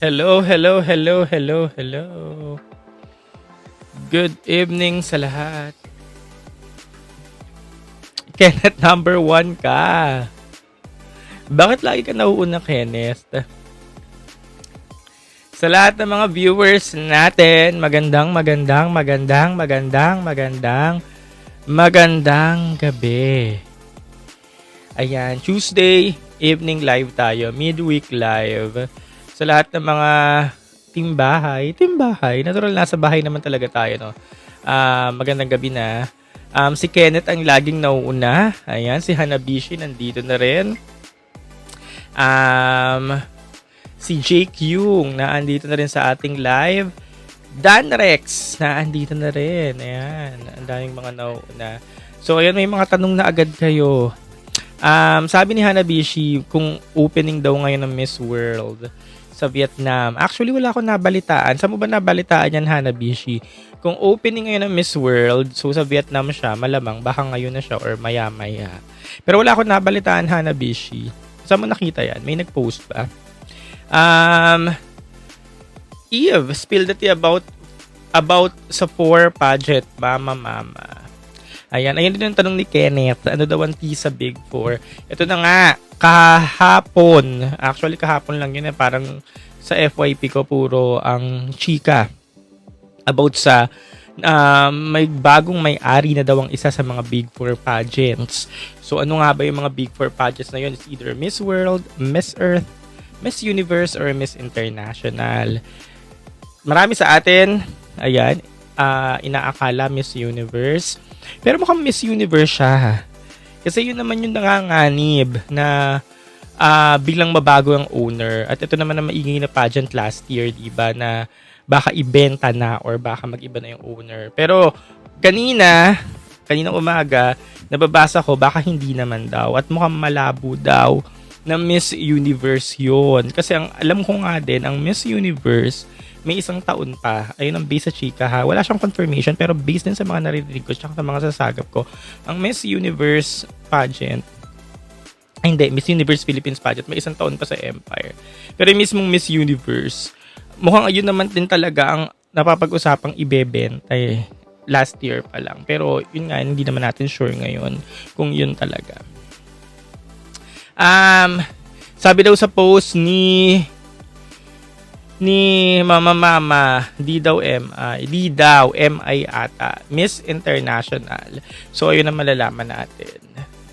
Hello, hello, hello, hello, hello. Good evening sa lahat. Kenneth, number one ka. Bakit lagi ka nauuna, Kenneth? Sa lahat ng mga viewers natin, magandang gabi. Ayan, Tuesday evening live tayo, midweek live. Sa lahat ng mga team bahay, natural nasa bahay naman talaga tayo, no? Magandang gabi na. Si Kenneth ang laging nauuna. Ayan, si Hanabishi nandito na rin. Si Jake Yung naandito na rin sa ating live. Dan Rex naandito na rin. Ayan, ang daming mga nauuna. So, ayan, may mga tanong na agad kayo. Sabi ni Hanabishi kung opening daw ngayon ng Miss World sa Vietnam. Actually, wala akong nabalitaan. Saan mo ba nabalitaan yan, Hanabishi? Kung opening ngayon ng Miss World, so sa Vietnam siya, malamang baka ngayon na siya or maya-maya. Pero wala akong nabalitaan, Hanabishi. Saan mo nakita yan? May nag-post ba? Eve, spill the tea about sa 4 pageant, mama. Ayan din yung tanong ni Kenneth. Ano daw ang tea sa Big 4? Ito na nga, kahapon. Actually, kahapon lang yun. Parang sa FYP ko, puro ang chika. About sa may bagong may-ari na daw ang isa sa mga Big 4 pageants. So, ano nga ba yung mga Big 4 pageants na yun? It's either Miss World, Miss Earth, Miss Universe, or Miss International. Marami sa atin, ayan, inaakala Miss Universe. Pero mukhang Miss Universe siya. Kasi yun naman yung nanganganib na biglang mabago ang owner. At ito naman na maingay na pageant last year, diba, na baka ibenta na or baka mag-iba na yung owner. Pero kanina umaga, nababasa ko baka hindi naman daw. At mukhang malabo daw na Miss Universe yun. Kasi ang alam ko nga din, ang Miss Universe may isang taon pa. Ayun ang base sa chika ha. Wala siyang confirmation pero based din sa mga naririnig ko tsaka sa mga sasagap ko, ang Miss Universe pageant, Miss Universe Philippines pageant, may isang taon pa sa Empire. Pero yung mismong Miss Universe, mukhang ayun naman din talaga ang napapag-usapang ibebenta last year pa lang. Pero yun nga, hindi naman natin sure ngayon kung yun talaga. Sabi daw sa post ni Mama, di daw MI ata, Miss International. So ayun ang malalaman natin.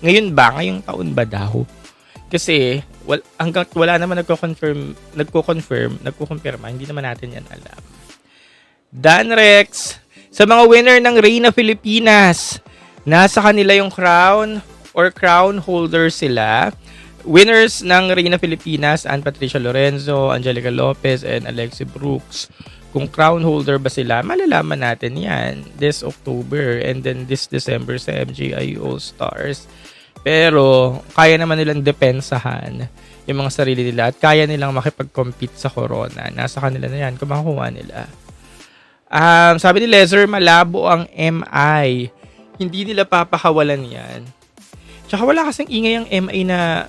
Ngayon ba, ngayong taon ba daw? Kasi hanggang wala naman nagko-confirm, hindi naman natin yan alam. Dan Rex, sa mga winner ng Reina Filipinas, nasa kanila yung crown or crown holder sila. Winners ng Reina Filipinas, Ann Patricia Lorenzo, Angelica Lopez, and Alexi Brooks. Kung crown holder ba sila, malalaman natin yan this October and then this December sa MGI All-Stars. Pero kaya naman nilang depensahan yung mga sarili nila at kaya nilang makipag-compete sa corona. Nasa kanila na yan kung makukuha nila. Sabi ni Lezer, malabo ang MI. Hindi nila papakawalan yan. Tsaka wala kasing ingay ang MI na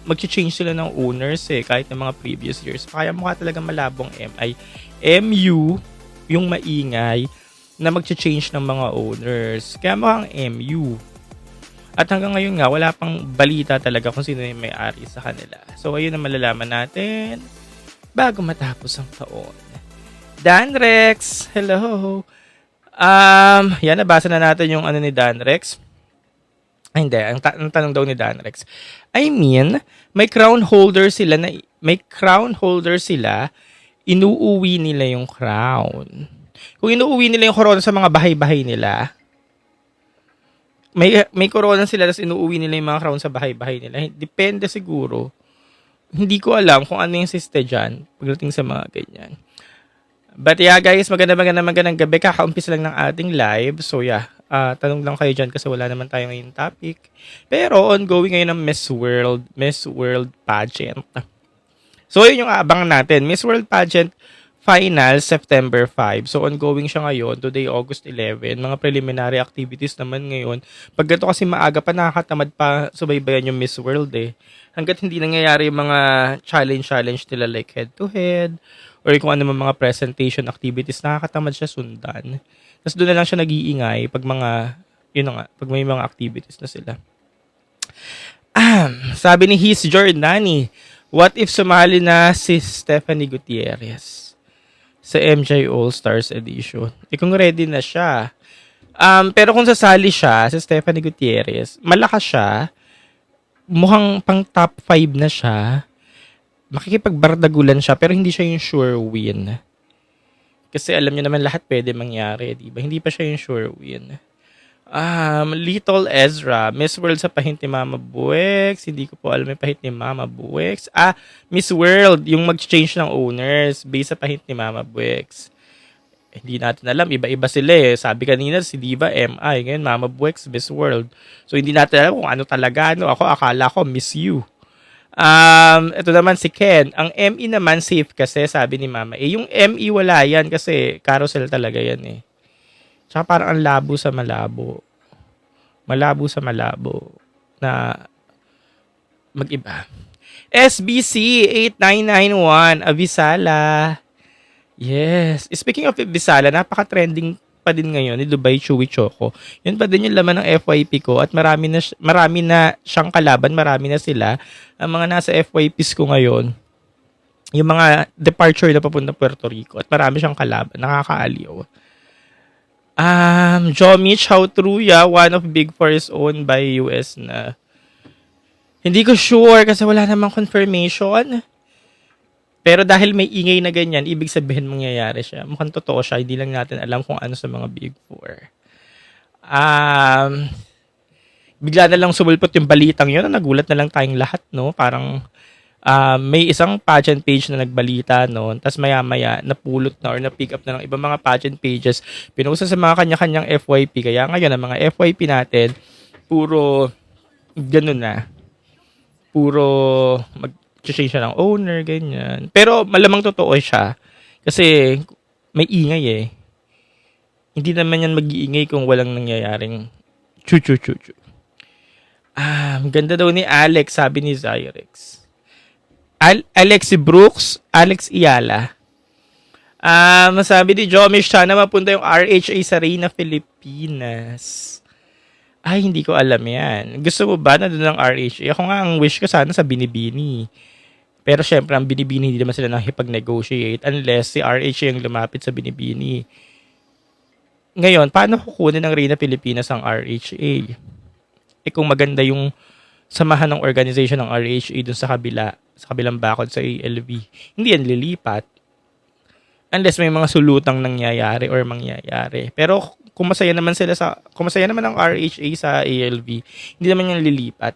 mag-change sila ng owners kahit ng mga previous years. Kaya mukha talaga malabong MI. MU, yung maingay na mag-change ng mga owners. Kaya mukhang MU. At hanggang ngayon nga, wala pang balita talaga kung sino yung may-ari sa kanila. So, ayun ang malalaman natin bago matapos ang taon. Dan Rex, hello. Yan, nabasa na natin yung ano ni Dan Rex. Ay, hindi. Ang tanong daw ni Dan Rex. I mean, may crown holder sila, inuuwi nila yung crown. Kung inuuwi nila yung corona sa mga bahay-bahay nila, may corona sila, tapos inuuwi nila yung mga crown sa bahay-bahay nila. Depende siguro. Hindi ko alam kung ano yung siste dyan pagdating sa mga ganyan. But yeah, guys, magandang gabi. Kakaumpisa lang ng ating live. So yeah, tanong lang kayo dyan kasi wala naman tayo ngayong topic. Pero ongoing ngayon ng Miss World pageant. So yun yung abangan natin. Miss World pageant Final, September 5. So, ongoing siya ngayon. Today, August 11. Mga preliminary activities naman ngayon. Pag ganito kasi maaga pa, nakakatamad pa subaybayan yung Miss World eh. Hanggat hindi nangyayari yung mga challenge nila like head-to-head or kung ano mga presentation activities, nakakatamad siya sundan. Tapos doon na lang siya nag-iingay pag yun na nga, pag may mga activities na sila. Sabi ni His Jordani, what if sumali na si Stephanie Gutierrez sa MJ All-Stars Edition? Kung ready na siya. Pero kung sasali siya, si Stephanie Gutierrez, malakas siya, mukhang pang top 5 na siya, makikipagbardagulan siya, pero hindi siya yung sure win. Kasi alam niyo naman lahat pwede mangyari, di ba? Hindi pa siya yung sure win. Little Ezra, Miss World sa pahint ni Mama Buwex. Hindi ko po alam yung pahint ni Mama Buwex. Miss World, yung mag-change ng owners based sa pahint ni Mama Buwex. Hindi natin alam, iba-iba sila eh. Sabi kanina, si Diva, MI. Ngayon, Mama Buwex, Miss World. So, hindi natin alam kung ano talaga. Ako, akala ko, Miss You. Ito naman si Ken. Ang ME naman safe kasi, sabi ni Mama. Yung ME wala yan kasi carousel talaga yan eh. Tsaka parang ang labo sa malabo. Malabo sa malabo na mag-iba. SBC 8991, Avisala. Yes. Speaking of Avisala, napaka-trending pa din ngayon ni Dubai Chewy Choco. Yun pa din yung laman ng FYP ko at marami na siyang kalaban, marami na sila. Ang mga nasa FYPs ko ngayon, yung mga departure na papunta Puerto Rico at marami siyang kalaban. Nakakaaliw. Jomich, how true ya? One of Big Four is owned by US na. Hindi ko sure kasi wala namang confirmation. Pero dahil may ingay na ganyan, ibig sabihin mangyayari siya. Mukhang totoo siya. Hindi lang natin alam kung ano sa mga Big Four. Bigla na lang sumulpot yung balitang yun. Nagulat na lang tayong lahat, no? Parang may isang pageant page na nagbalita noon, tapos maya-maya napulot na or na-pick up na ng ibang mga pageant pages, pinusa sa mga kanya-kanyang FYP. Kaya ngayon, ang mga FYP natin, puro ganun na. Puro mag-change siya ng owner, ganyan. Pero malamang totoo siya. Kasi may ingay eh. Hindi naman yan mag-iingay kung walang nangyayaring chu-chu-chu-chu. Ganda daw ni Alex, sabi ni Zyrex. Alexi Brooks, Alex Iyala. Masabi ni Jomish, sana mapunta yung RHA sa Reyna, Pilipinas. Ay, hindi ko alam yan. Gusto mo ba na doon ang RHA? Ako nga, ang wish ko sana sa Binibini. Pero syempre, ang Binibini hindi naman sila nakipag-negotiate unless si RHA yung lumapit sa Binibini. Ngayon, paano kukunin ng Reyna, Pilipinas ang RHA? Kung maganda yung samahan ng organization ng RHA dun sa kabilang bakod sa ALV, hindi yan lilipat unless may mga sulutang nangyayari or mangyayari. Pero kung masaya naman ang RHA sa ALV, hindi naman yan lilipat.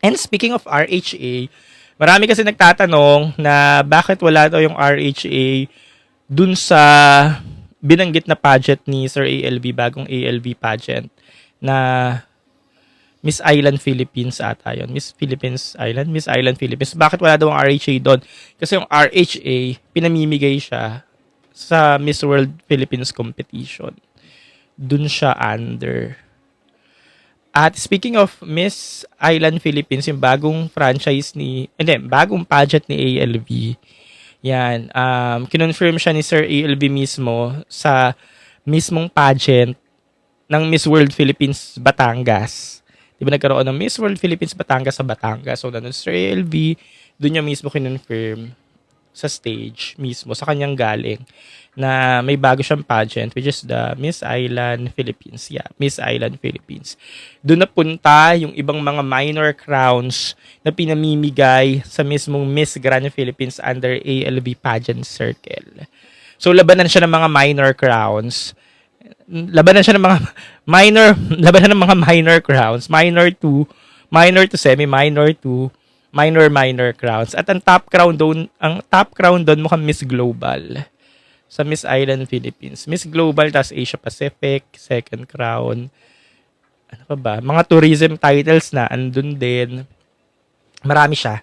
And speaking of RHA, marami kasi nagtatanong na bakit wala daw yung RHA dun sa binanggit na pageant ni Sir ALV, bagong ALV pageant na Miss Island Philippines ata yun. Miss Island Philippines. Bakit wala daw ang RHA doon? Kasi yung RHA, pinamimigay siya sa Miss World Philippines competition. Doon siya under. At speaking of Miss Island Philippines, yung bagong bagong pageant ni ALV. Yan. Kinonfirm siya ni Sir ALV mismo sa mismong pageant ng Miss World Philippines Batangas. Diba nagkaroon ng Miss World Philippines Batangas sa Batangas. So, nanon Sir ALV, doon niya mismo kinonfirm sa stage mismo, sa kanyang galing, na may bago siyang pageant, which is the Miss Island Philippines. Yeah, Miss Island Philippines. Doon napunta yung ibang mga minor crowns na pinamimigay sa mismong Miss Grand Philippines under ALV Pageant Circle. So, labanan siya ng mga minor crowns. Labanan ng mga minor crowns, minor to semi, minor to minor crowns. At ang top crown doon mukhang Miss Global sa Miss Island Philippines. Miss Global, tas Asia Pacific, second crown. Ano pa ba? Mga tourism titles na andun din. Marami siya.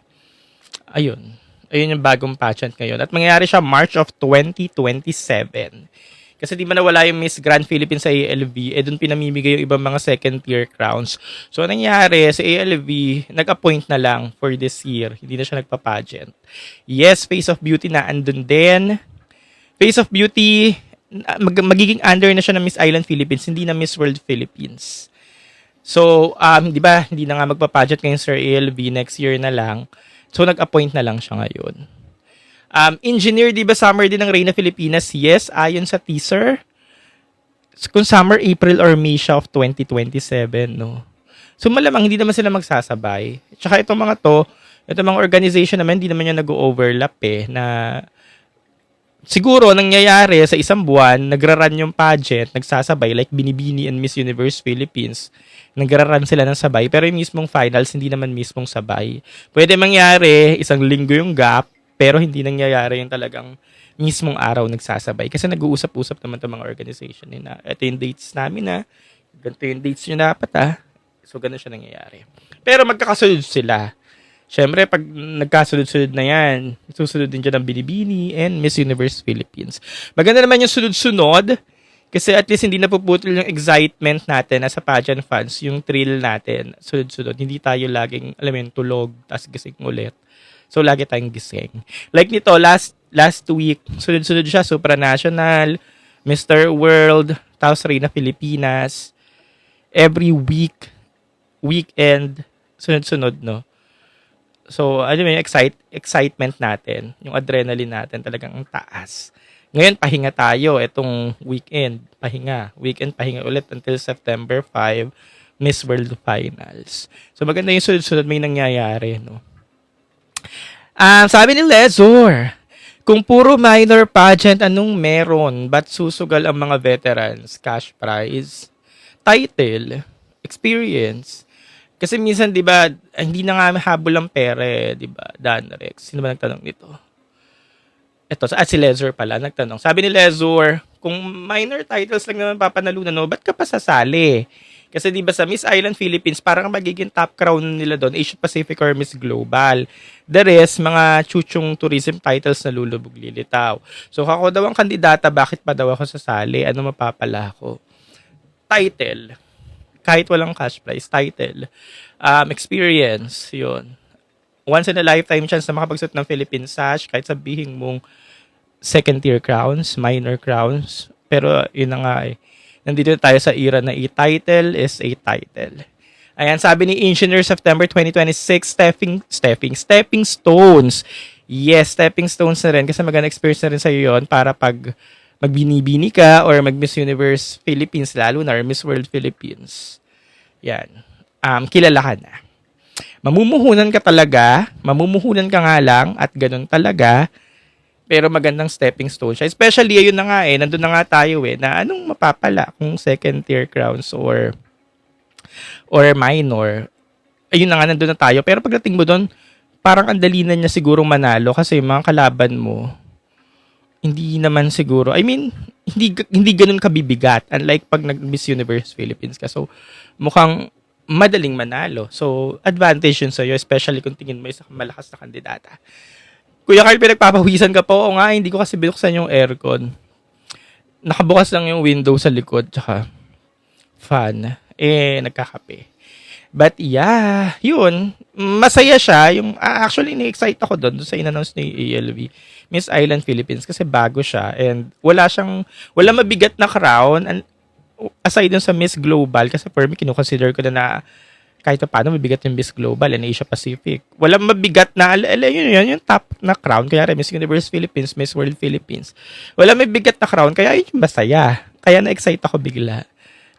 Ayun. Ayun yung bagong pageant ngayon. At mangyayari siya March of 2027. Kasi di ba nawala yung Miss Grand Philippines sa ALV, doon pinamimigay yung ibang mga second tier crowns. So, anong nangyari, sa ALV, nag-appoint na lang for this year. Hindi na siya nagpa-pageant. Yes, Face of Beauty na andun din. Face of Beauty, magiging under na siya ng Miss Island Philippines, hindi na Miss World Philippines. So, di ba, hindi na nga magpa-pageant ngayon sa ALV, next year na lang. So, nag-appoint na lang siya ngayon. Engineer, di ba summer din ng Reyna Filipinas? Yes, ayon sa teaser. Kung summer, April or May siya of 2027, no? So malamang hindi naman sila magsasabay. Tsaka itong mga to, itong mga organization naman, hindi naman yung nag-overlap na siguro nangyayari sa isang buwan, nagra-run yung pageant, nagsasabay, like Binibini and Miss Universe Philippines. Nagra-run sila ng sabay, pero yung mismong finals, hindi naman mismong sabay. Pwede mangyari, isang linggo yung gap, pero hindi nangyayari yung talagang mismong araw nagsasabay. Kasi nag-uusap-usap naman itong mga organization na ito yung dates namin ganito yung dates nyo dapat So, ganun siya nangyayari. Pero magkakasunod sila. Siyempre, pag nagkasunod-sunod na yan, susunod din dyan ang Binibini and Miss Universe Philippines. Maganda naman yung sunod-sunod kasi at least hindi napuputol yung excitement natin as a pageant fans, yung thrill natin, sunod-sunod. Hindi tayo laging, alam mo yun, tulog, tas gising ulit. So, lagi tayong gising. Like nito, last week, sunod-sunod siya, Supranational, Mr. World, tapos Reyna Filipinas. Every weekend, sunod-sunod, no? So, ano yung excitement natin, yung adrenaline natin, talagang ang taas. Ngayon, pahinga tayo, itong weekend, pahinga. Weekend, pahinga ulit until September 5, Miss World Finals. So, maganda yung sunod-sunod may nangyayari, no? Sabi ni Lezor, kung puro minor pageant, anong meron? Ba't susugal ang mga veterans? Cash prize, title, experience. Kasi minsan, di ba, hindi na nga habol ang pere, di ba? Dan Rex, sino ba nagtanong nito? Ito, si Lezor pala, nagtanong. Sabi ni Lezor, kung minor titles lang naman papanalunan, no, ba't ka pa sasali? Kasi di ba sa Miss Island Philippines, parang magiging top crown nila doon, Asia Pacific or Miss Global. The rest, mga chuchong tourism titles na lulubog lilitaw. So, ako daw ang kandidata, bakit pa daw ako sasali? Ano mapapala ako? Title. Kahit walang cash prize, title. Experience, yun. Once in a lifetime chance na makapagsuot ng Philippine sash, kahit sabihin mong second tier crowns, minor crowns. Pero yun na nga nandito tayo sa era na title is a title. Ayan, sabi ni Engineer September 2026, stepping stones. Yes, stepping stones na rin kasi maganda experience na rin sa'yo yun para pag magbini-bini ka or mag-Miss Universe Philippines lalo na or Miss World Philippines. Yan. Kilala ka na. Mamumuhunan ka nga lang at ganun talaga. Pero magandang stepping stone siya. Especially, ayun na nga nandun na nga tayo na anong mapapala kung second tier crowns or minor. Ayun na nga, nandun na tayo. Pero pagdating mo doon, parang ang dali na niya sigurong manalo kasi mga kalaban mo, hindi naman siguro, hindi ganun kabibigat. Unlike pag nag-Miss Universe Philippines ka. So, mukhang madaling manalo. So, advantage yun sa'yo, especially kung tingin mo isa malakas na kandidata. Kuya Carl, pinagpapawisan ka po. Oo nga, hindi ko kasi binuksan yung aircon. Nakabukas lang yung window sa likod, tsaka fan. Nagkakape. But yeah, yun. Masaya siya. Actually, ni-excite ako doon sa in-announce ni ALV. Miss Island Philippines kasi bago siya. And wala mabigat na crown. And aside dun sa Miss Global, kasi for me, kinukonsider ko na kahit paano mabigat yung Miss Global and Asia Pacific. Walang mabigat na, yun yung top na crown. Kaya Miss Universe Philippines, Miss World Philippines. Walang mabigat na crown, kaya yun yung masaya. Kaya na-excite ako bigla.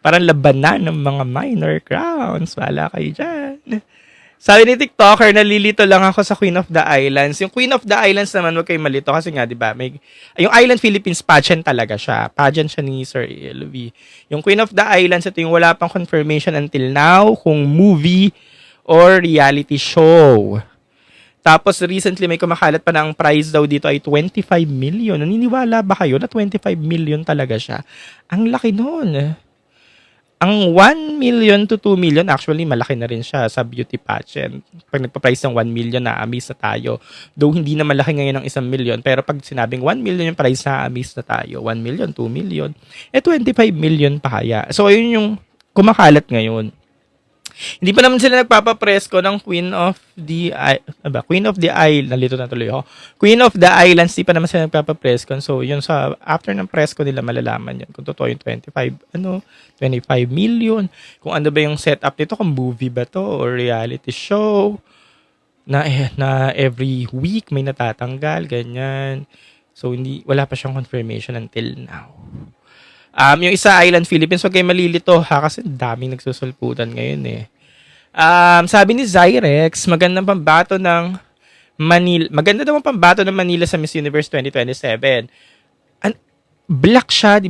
Parang labanan ng mga minor crowns. Wala kayo dyan. Sabi ni TikToker, nalilito lang ako sa Queen of the Islands. Yung Queen of the Islands naman, huwag kayo malito kasi nga, di ba, yung Island Philippines pageant talaga siya. Pageant siya ni Sir ELV. Yung Queen of the Islands, ito yung wala pang confirmation until now kung movie or reality show. Tapos recently may kumakalat pa ng prize daw dito ay 25 million. Naniniwala ba kayo na 25 million talaga siya? Ang laki nun. Ang 1 million to 2 million, actually, malaki na rin siya sa beauty pageant. Pag nagpa-price ng 1 million, na-amaze na tayo. Though hindi na malaki ngayon ng 1 million, pero pag sinabing 1 million yung price, na-amaze na tayo. 1 million, 2 million. 25 million pa kaya. So, ayun yung kumakalat ngayon. Hindi pa naman sila nagpapapresko ng Queen of the Island. Nalito na tuloy ako. Queen of the Islands, di pa naman sila nagpapapresko. So, yun sa, after ng presko nila, malalaman yun. Kung totoo yung 25 million. Kung ano ba yung setup nito, kung movie ba to, or reality show, na every week may natatanggal, ganyan. So, wala pa siyang confirmation until now. Yung isa Island Philippines, wag kayo malilito ha, kasi daming nagsusulputan ngayon eh. Sabi ni Zyrex, magandang pambato ng Manila. Maganda daw ang pambato ng Manila sa Miss Universe 2027. Black siya,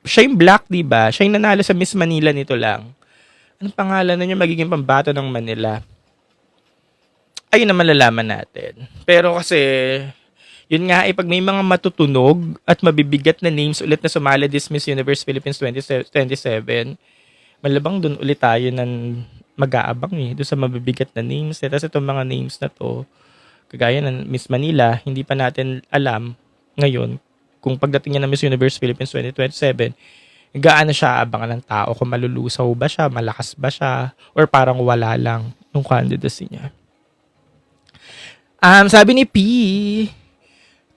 siya yung black, di ba? Siya yung nanalo sa Miss Manila nito lang. Anong pangalan na niya magiging pambato ng Manila? Ayun na malalaman natin. Pero kasi yun nga, pag may mga matutunog at mabibigat na names ulit na sumali this Miss Universe Philippines 2027, malabang dun ulit tayo ng mag-aabang doon sa mabibigat na names. Tapos itong mga names na to, kagaya ng Miss Manila, hindi pa natin alam ngayon kung pagdating niya ng Miss Universe Philippines 2027, gaano siya aabangan ng tao, kung malulusaw ba siya, malakas ba siya, or parang wala lang yung candidacy niya. Sabi ni P,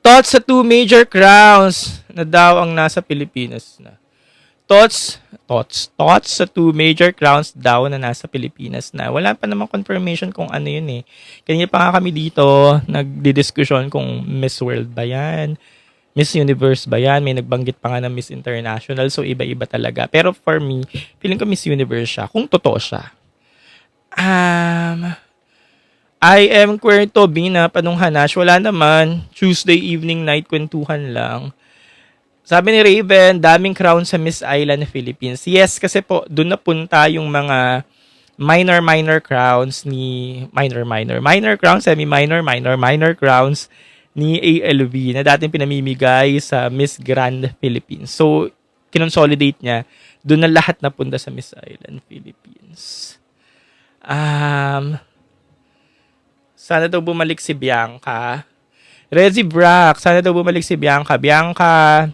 thoughts sa 2 major crowns na daw ang nasa Pilipinas na. Thoughts sa 2 major crowns daw na nasa Pilipinas na. Wala pa namang confirmation kung ano yun eh. Kanina pa nga kami dito, nagdidiskusyon kung Miss World ba yan, Miss Universe ba yan, may nagbanggit pa nga ng Miss International, so iba-iba talaga. Pero for me, feeling ko Miss Universe siya, kung totoo siya. I am queer to Bina, Panong Hanash. Wala naman. Tuesday evening night, kwentuhan lang. Sabi ni Raven, daming crown sa Miss Island Philippines. Yes, kasi po, doon napunta yung mga minor crowns ni minor crowns, minor crowns ni ALV na dating pinamimigay sa Miss Grand Philippines. So, kinonsolidate niya, doon na lahat napunta sa Miss Island Philippines. Sana daw bumalik si Bianca. Rezi Brack, sana daw bumalik si Bianca. Bianca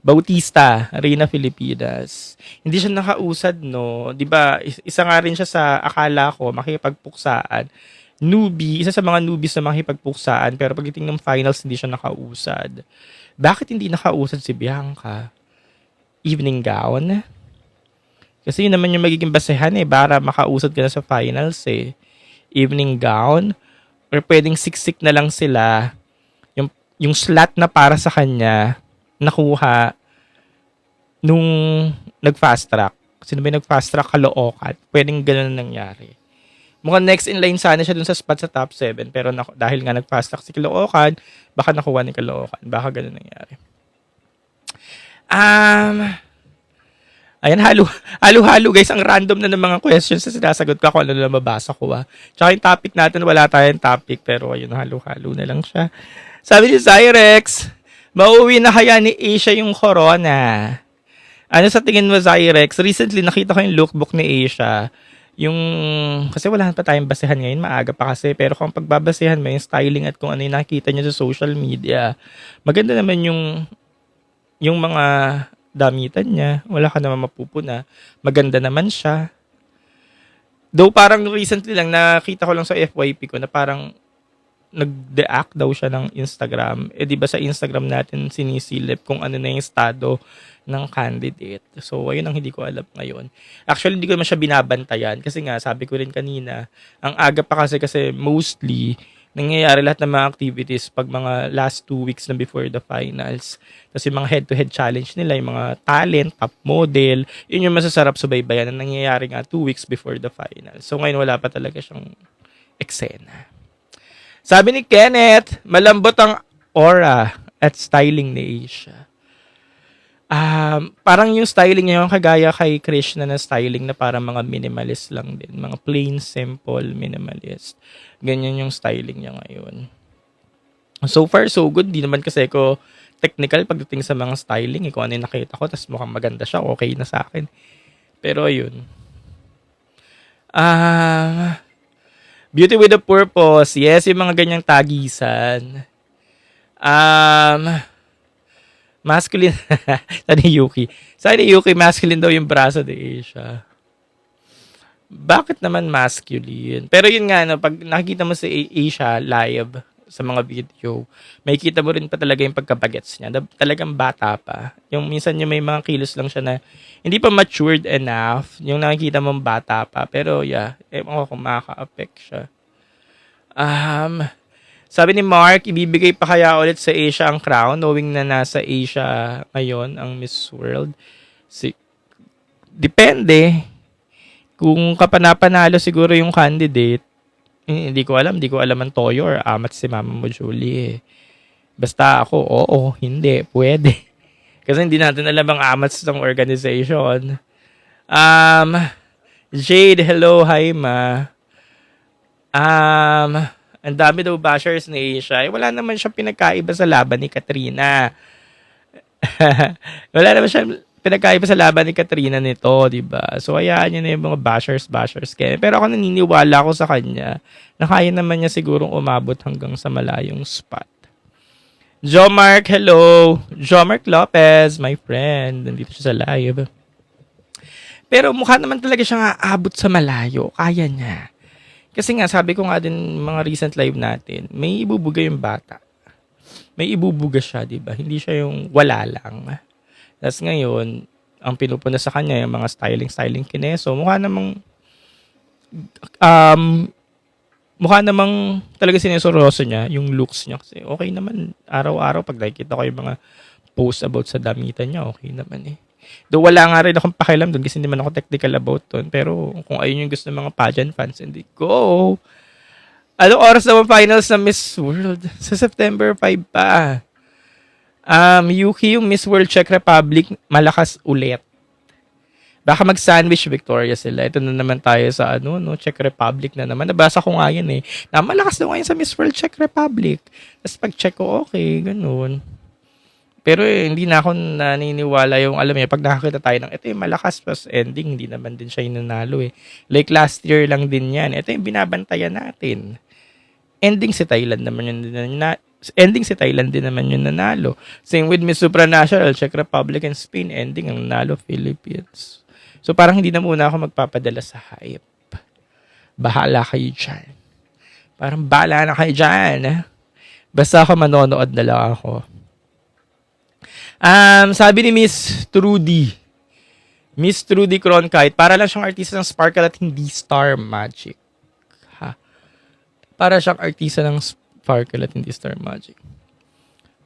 Bautista, Reina Filipinas. Hindi siya nakausad, no? 'Di ba? Isa nga rin siya sa akala ko makipagpuksaan. Newbie, isa sa mga newbies na makipagpuksaan, pero pagdating ng finals hindi siya nakausad. Bakit hindi nakausad si Bianca? Evening gown? Kasi yun naman yung magiging basehan para makausad ka na sa finals evening gown, or pwedeng siksik na lang sila, yung slot na para sa kanya nakuha nung nag-fast track. Sino ba yung nag-fast track? Caloocan. Pwedeng ganun na nangyari. Mukhang next in line sana siya dun sa spot sa top 7, pero dahil nga nag-fast track si Caloocan, baka nakuha ni Caloocan. Baka ganun nangyari. Ayan, halo guys, ang random na ng mga questions na sinasagot ko kung ano na mabasa ko. Tsaka yung topic natin, wala tayong topic, pero ayun, halo na lang siya. Sabi ni Zyrex, mauwi na kaya ni Asia yung corona? Ano sa tingin mo, Zyrex? Recently, nakita ko yung lookbook ni Asia. Kasi wala pa tayong basehan ngayon, maaga pa kasi, pero kung pagbabasehan mo yung styling at kung ano yung nakita niya sa social media, maganda naman yung mga damitan niya, wala ka naman mapupuna. Maganda naman siya. Though parang recently lang, nakita ko lang sa FYP ko na parang nag-deact daw siya ng Instagram. Di ba sa Instagram natin sinisilip kung ano na yung estado ng candidate. So, ayun ang hindi ko alam ngayon. Actually, hindi ko naman siya binabantayan kasi nga, sabi ko rin kanina, ang aga pa kasi mostly, nangyayari lahat ng mga activities pag mga last 2 weeks na before the finals. Tapos yung mga head-to-head challenge nila, yung mga talent, top model, yun yung masasarap subaybayan na nangyayari nga 2 weeks before the finals. So ngayon wala pa talaga siyang eksena. Sabi ni Kenneth, malambot ang aura at styling ni Asia. Parang yung styling niya yung kagaya kay Krishna na styling na parang mga minimalist lang din. Mga plain, simple, minimalist. Ganyan yung styling niya ngayon. So far, so good. Di naman kasi ko technical pagdating sa mga styling. Kung ano yung nakita ko, tas mukhang maganda siya, okay na sa akin. Pero ayun. Beauty with a Purpose. Yes, yung mga ganyang tagisan. Um, Masculine. Sabi ni Yuki. Sabi ni Yuki, masculine daw yung braso de Asia. Bakit naman masculine? Pero yun nga, no, pag nakikita mo si Asia live sa mga video, may kita mo rin pa talaga yung pagkabagets niya. Talagang bata pa. Yung minsan yung may mga kilos lang siya na hindi pa matured enough. Yung nakikita mong bata pa. Pero yeah, ewan ko kung makaka-affect siya. Sabi ni Mark, ibibigay pa kaya ulit sa Asia ang crown knowing na nasa Asia ngayon ang Miss World? Depende. Kung kapanapanalo siguro yung candidate, hindi ko alam ang Toyo or amat si Mama mo Julie. Basta ako, oo, hindi, pwede. Kasi hindi natin alam ang amat ng organization. Jade, hello, hi ma. Ang dami daw bashers ni Asia. Wala naman siyang pinagkaiba sa laban ni Katrina. Wala naman siya pinagkaiba sa laban ni Katrina nito, di ba? So, hayaan niya na yung mga bashers. Pero ako naniniwala ko sa kanya na kaya naman niya sigurong umabot hanggang sa malayong spot. Jomark, hello. Jomark Lopez, my friend. Nandito siya sa live. Pero mukha naman talaga siyang aabot sa malayo. Kaya niya. Kasi nga, sabi ko nga din mga recent live natin, may ibubuga yung bata. May ibubuga siya, di ba? Hindi siya yung wala lang. Tapos ngayon, ang pinupuna sa kanya, yung mga styling kineso, mukha namang talaga sinesoroso niya, yung looks niya. Kasi okay naman, araw-araw, pag nakikita ko yung mga post about sa damitan niya, okay naman eh. Though wala nga rin akong pakialam doon kasi hindi man ako technical about doon. Pero kung ayun yung gusto ng mga pageant fans, hindi go! Anong oras naman finals na Miss World? Sa September 5 pa. Yuki, yung Miss World Czech Republic, malakas ulit. Baka mag-sandwich Victoria sila. Ito na naman tayo sa Czech Republic na naman. Nabasa ko nga yun eh. Na malakas daw ngayon sa Miss World Czech Republic. Tapos pag-check ko, okay, ganun. Pero hindi na ako naniniwala yung, alam niya, pag nakakita tayo ng, ito yung malakas, plus ending, hindi naman din siya yung nanalo eh. Like last year lang din yan. Ito yung binabantayan natin. Ending si Thailand din naman yung nanalo. Same with Miss Supranational, Czech Republic and Spain, ending ang nanalo, Philippines. So parang hindi na muna ako magpapadala sa hype. Bahala kayo dyan. Parang bahala na kayo dyan. Basta ako manonood na lang ako. Sabi ni Miss Trudy Cronkite, para lang siyang artista ng Sparkle at hindi Star Magic. Para siyang artista ng Sparkle at hindi Star Magic.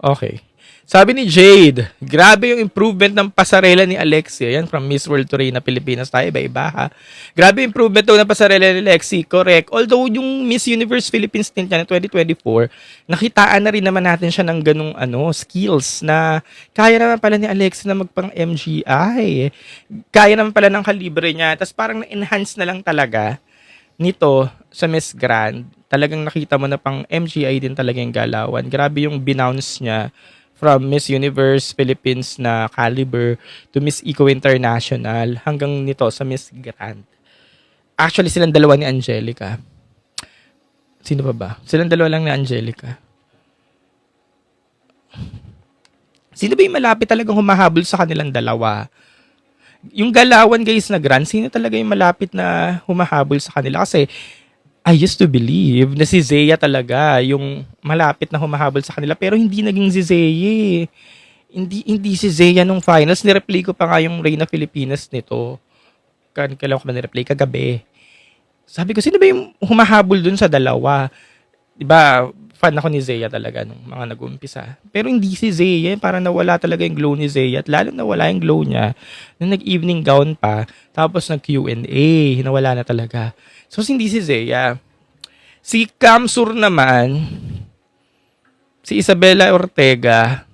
Okay. Sabi ni Jade, grabe yung improvement ng pasarela ni Alexia. Yan, from Miss World to Reina Pilipinas tayo, iba-iba ha. Grabe yung improvement daw ng pasarela ni Alexi, correct. Although yung Miss Universe Philippines stint niya ng 2024, nakitaan na rin naman natin siya ng ganung skills na kaya naman pala ni Alexi na magpang MGI. Kaya naman pala ng kalibre niya. Tapos parang na-enhance na lang talaga nito sa Miss Grand. Talagang nakita mo na pang MGI din talaga yung galawan. Grabe yung binounce niya from Miss Universe Philippines na caliber to Miss Eco International hanggang nito sa Miss Grand. Actually, silang dalawa ni Angelica. Sino pa ba? Silang dalawa lang ni Angelica. Sino ba yung malapit talagang humahabol sa kanilang dalawa? Yung galawan guys na Grand, sino talaga yung malapit na humahabol sa kanila? Kasi I used to believe na si Zea talaga yung malapit na humahabol sa kanila, pero hindi naging si Zea. Hindi si Zea nung finals. Nireplay ko pa nga yung Reina Filipinas nito. Kailan ko ba nireplay? Kagabi. Sabi ko, sino ba yung humahabol dun sa dalawa? Diba, fan ako ni Zea talaga nung mga nag-umpisa. Pero hindi si Zea. Parang nawala talaga yung glow ni Zea. At lalo nawala yung glow niya nung nag-evening gown pa. Tapos nag-Q&A. Nawala na talaga. So, hindi si Zea. Si Kamsur naman, si Isabela Ortega,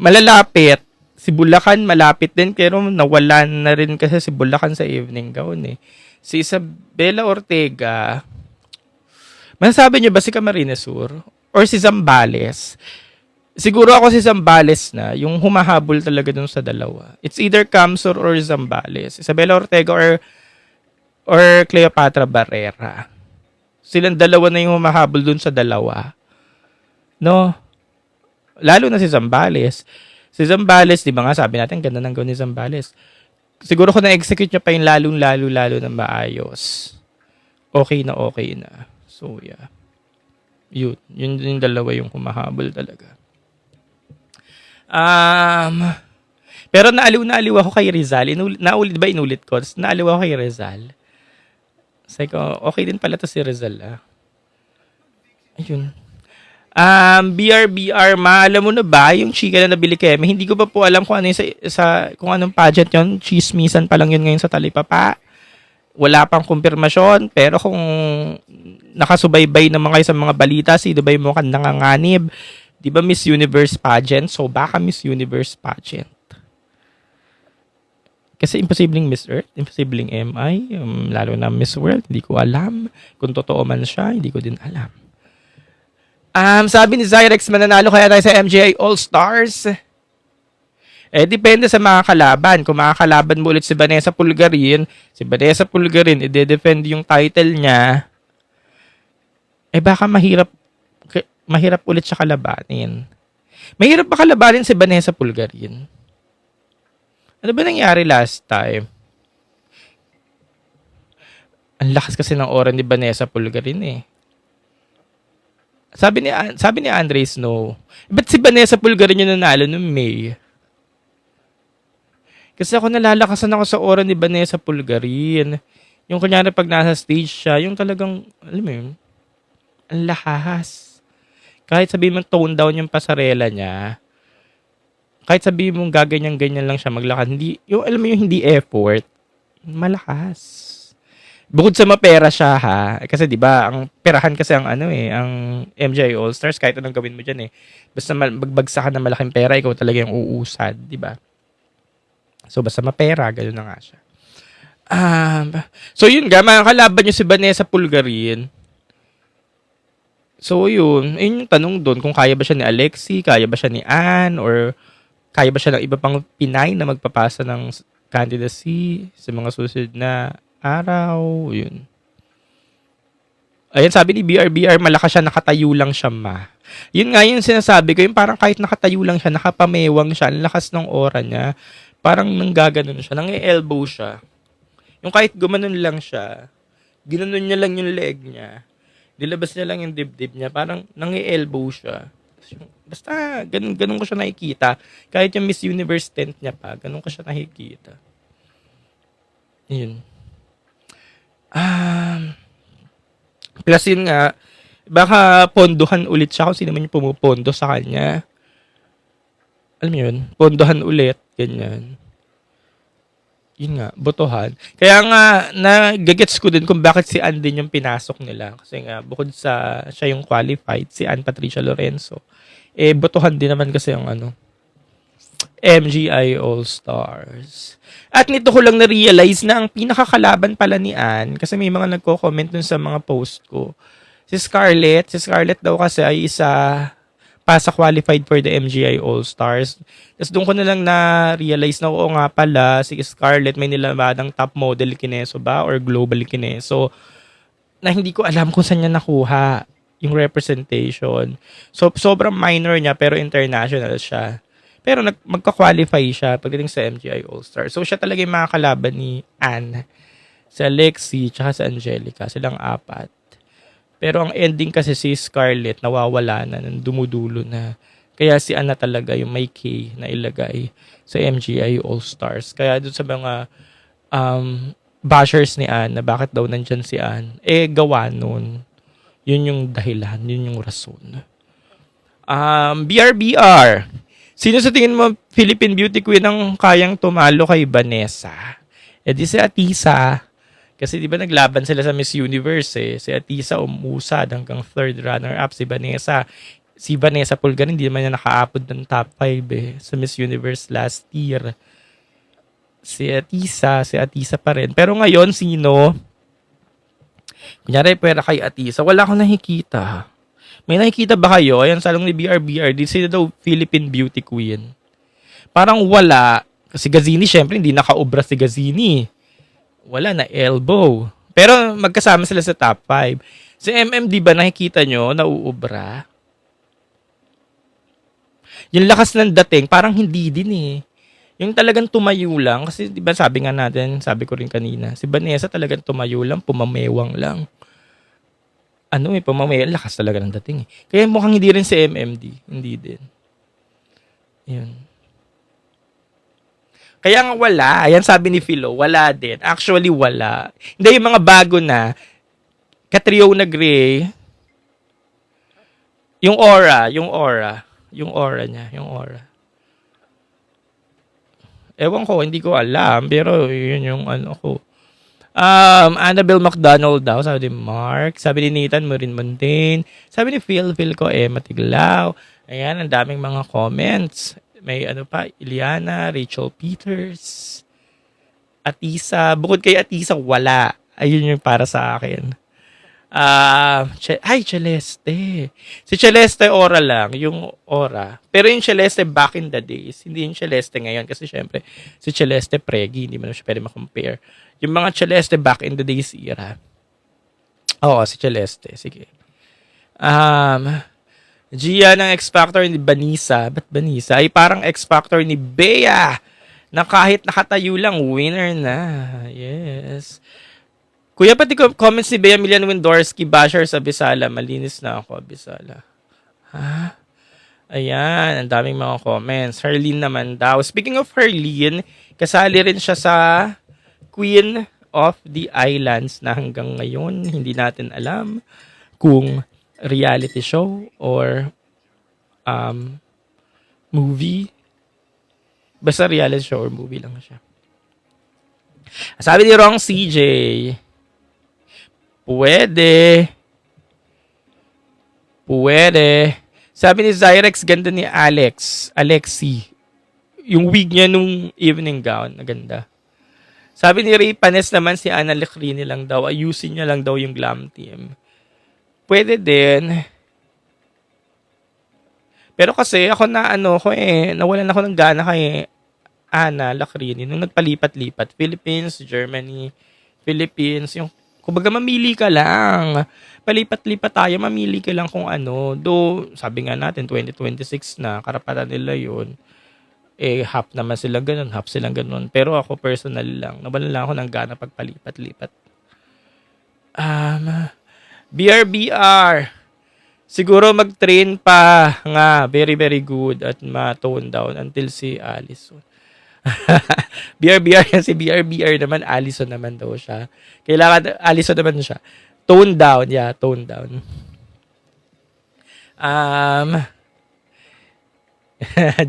malalapit. Si Bulacan, malapit din. Pero nawala na rin kasi si Bulacan sa evening gown eh. Si Isabela Ortega, masasabi niyo ba si Camarines Sur? Or si Zambales? Siguro ako si Zambales na, yung humahabol talaga dun sa dalawa. It's either Camsor or Zambales. Isabela Ortega or Cleopatra Barrera. Silang dalawa na yung humahabol dun sa dalawa. No? Lalo na si Zambales. Si Zambales, di ba nga sabi natin, ganda ng gawin ni Zambales. Siguro kung na-execute niya pa yung lalo na maayos. Okay na okay na. So, yeah. Yun yung dalawa yung humahabol talaga. Pero naaliw ako kay Rizal. Inulit ko. Naaliw ako kay Rizal. Sabi ko, okay din pala to si Rizal. Ayun. BR, alam mo na ba yung chika na nabili kay Eme? Hindi ko pa po alam kung ano yung kung anong pageant yon. Chismisan pa lang yun ngayon sa Talipapa. Wala pang kumpirmasyon, pero kung nakasubaybay naman kayo sa mga balita, sino ba yung mukhang nanganganib? Di ba Miss Universe pageant? So baka Miss Universe pageant. Kasi imposibleng Miss Earth, imposibleng MI, lalo na Miss World, hindi ko alam. Kung totoo man siya, hindi ko din alam. Sabi ni Zyrex, mananalo kaya tayo sa MGI All-Stars? Depende sa mga kalaban. Kung makakalaban mo ulit si Vanessa Pulgarin, i-defend yung title niya, baka mahirap ulit siya kalabanin. Mahirap ba kalabanin si Vanessa Pulgarin? Ano ba nangyari last time? Ang lakas kasi ng aura ni Vanessa Pulgarin Sabi ni Andre Snow, ba't si Vanessa Pulgarin yung nanalo noong May? Kasi ako nalalakasan ako sa aura ni Vanessa Pulgarin. Yung kunyari pag nasa stage siya, yung talagang, alam mo yun, ang lakas. Kahit sabihin mong tone down yung pasarela niya, kahit sabihin mong gaganyan-ganyan lang siya maglakad, hindi, yung alam mo yung hindi effort, malakas. Bukod sa mapera siya kasi 'di ba, ang perahan kasi ang ang MGI All-Stars kahit anong gawin mo diyan Basta magbagsakan ng malaking pera, ikaw talaga yung uusad, 'di ba? So basta mapera, ganoon na nga siya. So yun nga, mga kalaban niyo si Vanessa Pulgarin. So yun yung tanong doon, kung kaya ba siya ni Alexi, kaya ba siya ni Ann, or kaya ba siya ng iba pang Pinay na magpapasa ng candidacy sa mga susunod na araw, yun. Ayan, sabi ni BR, malakas siya, nakatayo lang siya Yun nga yung sinasabi ko, yung parang kahit nakatayo lang siya, nakapamewang siya, ang lakas ng aura niya, parang nanggaganon siya, nang-elbow siya. Yung kahit gumanon lang siya, ginanon niya lang yung leg niya, dilabas niya lang yung dibdib niya, parang nang-elbow siya. Basta, ganun ko siya nakikita. Kahit yung Miss Universe tent niya pa, ganun ko siya nakikita. Yun. Plus yun nga, baka pondohan ulit siya kung sino man yung pumupondo sa kanya. Alam mo yun? Pondohan ulit, ganyan. Yun nga, botohan. Kaya nga, nagagets ko din kung bakit si Ann din yung pinasok nila. Kasi nga, bukod sa siya yung qualified, si Ann Patricia Lorenzo, botohan din naman kasi yung MGI All-Stars. At nito ko lang na-realize na ang pinakakalaban pala ni Ann, kasi may mga nagko-comment dun sa mga post ko, si Scarlett daw kasi ay isa pasa qualified for the MGI All-Stars. Tapos doon ko na lang na-realize na oo nga pala, si Scarlett may nilabadang top model kineso ba or global kineso na hindi ko alam kung saan niya nakuha yung representation. So, sobrang minor niya pero international siya. Pero magka-qualify siya pagdating sa MGI All-Star. So, siya talaga yung mga kalaban ni Ann. Si Alexi, tsaka si Angelica. Silang apat. Pero ang ending kasi si Scarlett, nawawala na, dumudulo na. Kaya si Ann na talaga yung may K na ilagay sa MGI All-Stars. Kaya doon sa mga bashers ni Ann, na bakit daw nandyan si Ann, gawa nun. Yun yung dahilan, yun yung rason. BR. Sino sa tingin mo Philippine Beauty Queen ang kayang tumalo kay Vanessa? Di si Atisa. Kasi di ba naglaban sila sa Miss Universe Si Atisa umusad hanggang third runner-up. Si Vanessa Pulgarin, hindi naman niya nakaapod ng top 5 sa Miss Universe last year. Si Atisa pa rin. Pero ngayon, sino? Kunyari, pera kay Atisa. Wala akong nakikita. May nakikita ba kayo? Ayan, salong ni BRBR, di sila daw Philippine Beauty Queen. Parang wala. Kasi Gazini, syempre, hindi nakaubra si Gazini. Wala na elbow. Pero magkasama sila sa top 5. Si MMD ba nakikita nyo, nauubra? Yung lakas ng dating, parang hindi din eh. Yung talagang tumayo lang, kasi di ba sabi nga natin, sabi ko rin kanina, si Vanessa talagang tumayo lang, pumamewang lang. Pumamewang, lakas talaga ng dating eh. Kaya mukhang hindi rin si MMD, hindi din. Yun. Kaya nga wala, ayan sabi ni Philo, wala din. Actually wala. Hindi, yung mga bago na, Katrio na Gray, yung aura niya, yung aura. Ewan ko, hindi ko alam, pero yun yung ano ko. Annabelle McDonald daw, sabi ni Mark. Sabi ni Nathan, Marin Montaigne. Sabi ni Phil ko, Matiglaw. Ayan, ang daming mga comments. May ano pa, Iliana, Rachel Peters, Atisa. Bukod kay Atisa, wala. Ayun yung para sa akin. Celeste. Si Celeste Aura lang, yung Aura. Pero yung Celeste back in the days, hindi yung Celeste ngayon. Kasi syempre, si Celeste Pregi, hindi mo na siya pwede makompare. Yung mga Celeste back in the days era. Oo, si Celeste. Sige. Gia ng X-Factor ni Banisa. Ba't Banisa? Ay parang X-Factor ni Bea. Na kahit nakatayo lang, winner na. Yes. Kuya, pati comments ni Bea Milian Windorski, basher sa Bisala. Malinis na ako, Bisala. Ha? Ayan, ang daming mga comments. Herlene naman daw. Speaking of Herlene, kasali rin siya sa Queen of the Islands na hanggang ngayon hindi natin alam kung reality show or movie. Basta reality show or movie lang siya. Sabi ni Rong CJ, Pwede. Sabi ni Zyrex, ganda ni Alexi. Yung wig niya nung evening gown, naganda. Sabi ni Ray Panes naman, si Ana Lecrini lang daw. Ayusin niya lang daw yung glam team. Pwede din. Pero kasi ako nawalan ako ng gana kay Ana Lecrini nung nagpalipat-lipat. Philippines, Germany, Philippines, yung kumbaga mamili ka lang. Palipat-lipat tayo, mamili ka lang kung ano. Though, sabi nga natin, 2026 na, karapatan nila yun. Half naman sila ganun, half silang ganun. Pero ako personal lang, nawalan lang ako ng gana pagpalipat-lipat. BRBR. Siguro mag-train pa nga. Very, very good at ma-tone down until si Allison. BRBR yan. Si BRBR naman, Allison naman daw siya. Kailangan, Allison naman siya. Tone down. Yeah, tone down.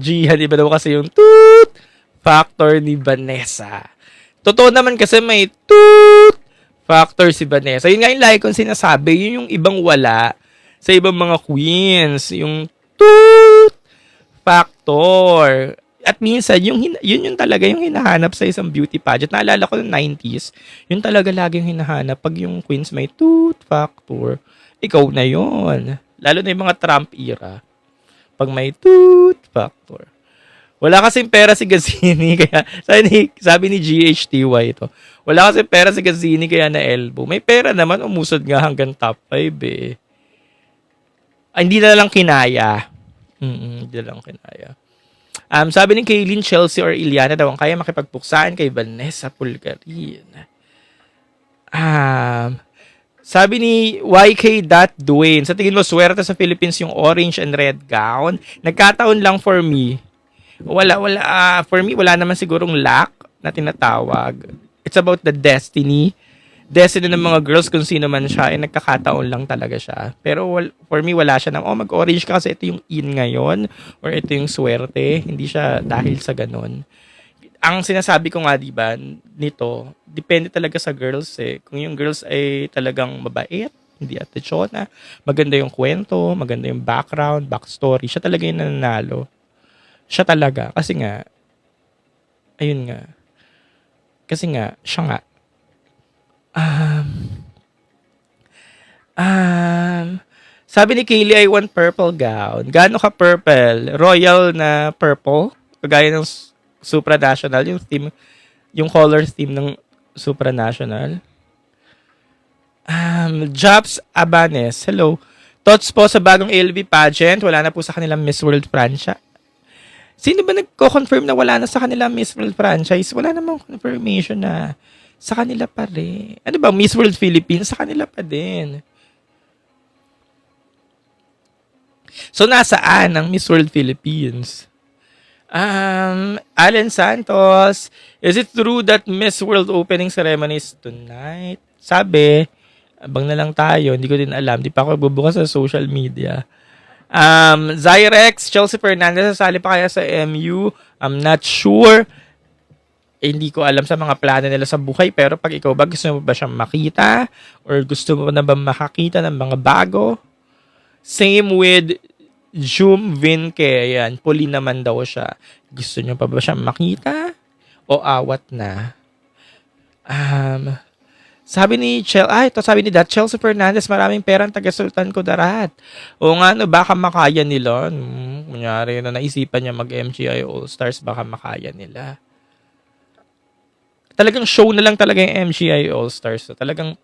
Gia, di ba daw kasi yung toot factor ni Vanessa. Totoo naman kasi may toot factor si Vanessa. Yun nga yung lagi kong sinasabi, yun yung ibang wala sa ibang mga queens. Yung toot factor. At minsan, yun yung talaga yung hinahanap sa isang beauty pageant. Naalala ko ng 90s, yun talaga lagi yung hinahanap. Pag yung queens may tooth factor, ikaw na yun. Lalo na yung mga Trump era. Pag may tooth factor. Wala kasing pera si Gazini, kaya sabi ni GHTY ito. Wala kasing pera si Gazini, kaya na elbow. May pera naman, umusod nga hanggang top 5 eh. Hindi na lang kinaya. Hindi na lang kinaya. Sabi ni Kaylin, Chelsea or Iliana daw ang kaya makipagpuksaan kay Vanessa Pulgarin. Sabi ni YK. Dwayne, sa tingin mo, swerte sa Philippines yung orange and red gown? Nagkataon lang for me. For me, wala naman sigurong luck na tinatawag. It's about the destiny ng mga girls, kung sino man siya, nagkakataon lang talaga siya. Pero for me, wala siya mag-orange ka kasi ito yung in ngayon, or ito yung swerte. Hindi siya dahil sa ganun. Ang sinasabi ko nga, diba, nito, depende talaga sa girls eh. Kung yung girls ay talagang mabait, hindi atensyon, maganda yung kwento, maganda yung backstory, siya talaga yung nananalo. Siya talaga. Kasi nga, ayun nga. Kasi nga, siya nga. Sabi ni Kaylee, I want purple gown. Gaano ka purple? Royal na purple? Kagaya ng supranational, yung theme, yung color theme ng supranational. Jobs Abanes, hello. Thoughts po sa bagong ALV pageant? Wala na po sa kanilang Miss World franchise. Sino ba nagko-confirm na wala na sa kanilang Miss World franchise? Wala namang confirmation na sa kanila pa rin. Ano ba, Miss World Philippines? Sa kanila pa din. So, nasaan ang Miss World Philippines? Allen Santos, is it true that Miss World opening ceremony is tonight? Sabi, abang na lang tayo. Hindi ko din alam. Di pa ako bubukas sa social media. Zyrex, Chelsea Fernandez, sasali pa kaya sa MU? I'm not sure. Hindi ko alam sa mga plano nila sa buhay. Pero pag ikaw ba, gusto mo ba siyang makita? Or gusto mo na ba makakita ng mga bago? Same with Jum Vinke. Ayan, puli naman daw siya. Gusto niyo pa ba siyang makita? O awat na? Sabi ni sabi ni Chelsea Fernandez, maraming perang taga-Sultan Kudarat. O nga, no, baka makaya nila. Kunyari na naisipan niya mag-MGI All-Stars, baka makaya nila. Talagang show na lang talaga yung MGI All-Stars. So, talagang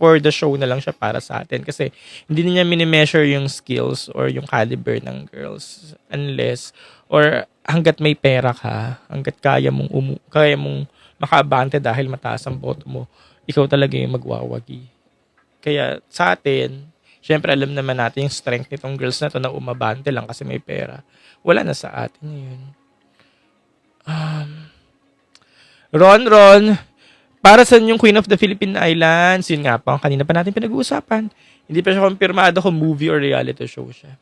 for the show na lang siya para sa atin. Kasi hindi niya mini-measure yung skills or yung caliber ng girls. Unless, or hanggat may pera ka, hanggat kaya mong makaabante dahil mataas ang boto mo, ikaw talaga yung magwawagi. Kaya sa atin, syempre alam naman natin yung strength nitong girls na to na umabante lang kasi may pera. Wala na sa atin yun. Ron, para sa yung Queen of the Philippine Islands, yun nga pa, kanina pa natin pinag-uusapan. Hindi pa siya kumpirmado kung movie or reality show siya.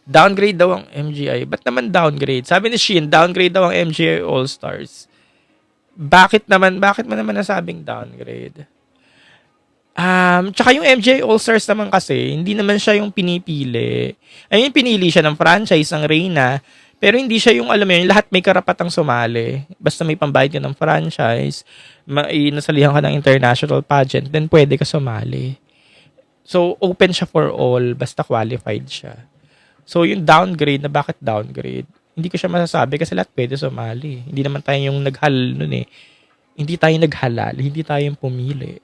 Downgrade daw ang MGI. Ba't naman downgrade? Sabi ni Shin, downgrade daw ang MGI All-Stars. Bakit mo naman nasabing downgrade? Tsaka yung MJ All-Stars naman kasi, hindi naman siya yung pinipili. I mean, pinili siya ng franchise, ng Reyna, pero hindi siya yung, alam mo yun, lahat may karapatang sumali. Basta may pambayad ka ng franchise, nasalihan ka ng international pageant, then pwede ka sumali. So, open siya for all, basta qualified siya. So, yung downgrade, na bakit downgrade? Hindi ko siya masasabi kasi lahat pwede sumali. Hindi naman tayo yung naghalal nun eh. Hindi tayo naghalal. Hindi tayo yung pumili.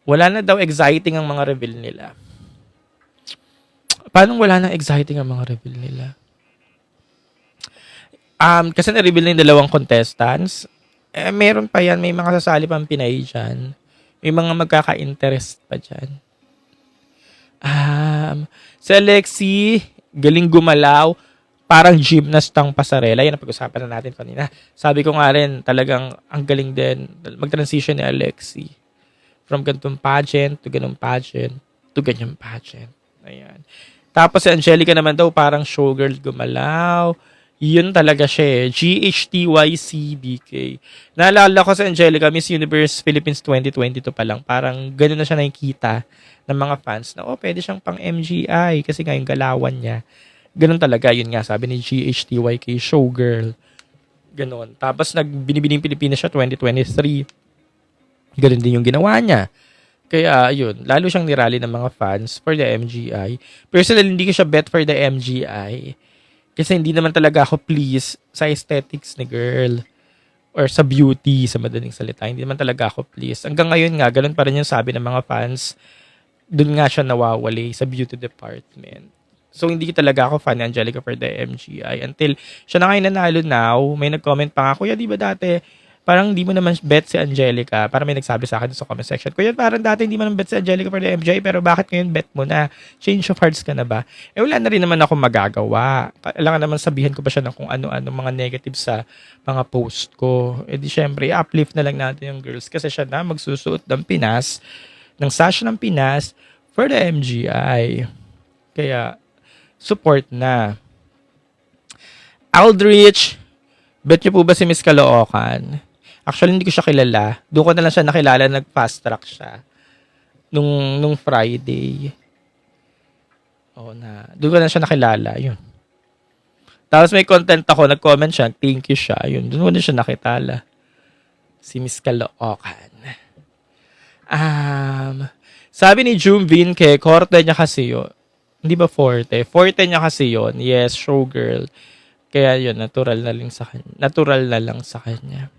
Wala na daw exciting ang mga reveal nila. Paano wala na exciting ang mga reveal nila? Kasi na-reveal na yung dalawang contestants. Meron pa yan. May mga sasali pang Pinay dyan. May mga magkaka-interest pa dyan. Si Alexi, galing gumalaw, parang gymnast ang pasarela. Yan ang pag-usapan na natin kanina. Sabi ko nga rin, talagang ang galing din mag-transition ni Alexi. From ganitong pageant to ganong pageant to ganyang pageant. Ayan. Tapos si Angelica naman daw parang showgirl gumalaw. Yun talaga siya eh. GHTYCBK. Naalala ko sa Angelica, Miss Universe Philippines 2022 pa lang. Parang gano'n na siya nakikita ng mga fans na, pwede siyang pang MGI kasi nga yung galawan niya. Gano'n talaga. Yun nga, sabi ni GHTYK, showgirl. Gano'n. Tapos binibining Pilipinas siya 2023. Gano'n din yung ginawa niya. Kaya, yun. Lalo siyang nirally ng mga fans for the MGI. Personally, hindi ko siya bet for the MGI. Kasi hindi naman talaga ako pleased sa aesthetics ni girl. Or sa beauty, sa madaling salita. Hindi naman talaga ako pleased. Hanggang ngayon nga, ganun pa rin yung sabi ng mga fans. Doon nga siya nawawali sa beauty department. So, hindi talaga ako fan ni Angelica for the MGI. Until siya na ngayon nanalo now, may nag-comment pa nga, Kuya, di ba dati, parang hindi mo naman bet si Angelica. Parang may nagsabi sa akin sa comment section, Kuya, parang dati hindi mo naman bet si Angelica for the MGI, pero bakit ngayon bet mo na? Change of hearts ka na ba? Wala na rin naman ako magagawa. Kailangan naman sabihin ko pa siya ng kung ano-ano mga negatives sa mga post ko. Di syempre, uplift na lang natin yung girls kasi siya na magsusuot ng Pinas, ng sash ng Pinas for the MGI. Kaya, support na. Aldrich, bet niyo po ba si Miss Caloocan? Actually, hindi ko siya kilala. Doon ko na lang siya nakilala, nag-fast track siya. Nung Friday. Doon ko na siya nakilala. Yun. Tapos may content ako, nag-comment siya, thank you siya. Yun, doon ko na siya nakitala. Si Miss Caloocan. Sabi ni Jumvin kay korte niya kasi yun. Hindi ba forte? Forte niya kasi yun. Yes, showgirl. Kaya yun, natural na lang sa kanya. Natural na lang sa kanya.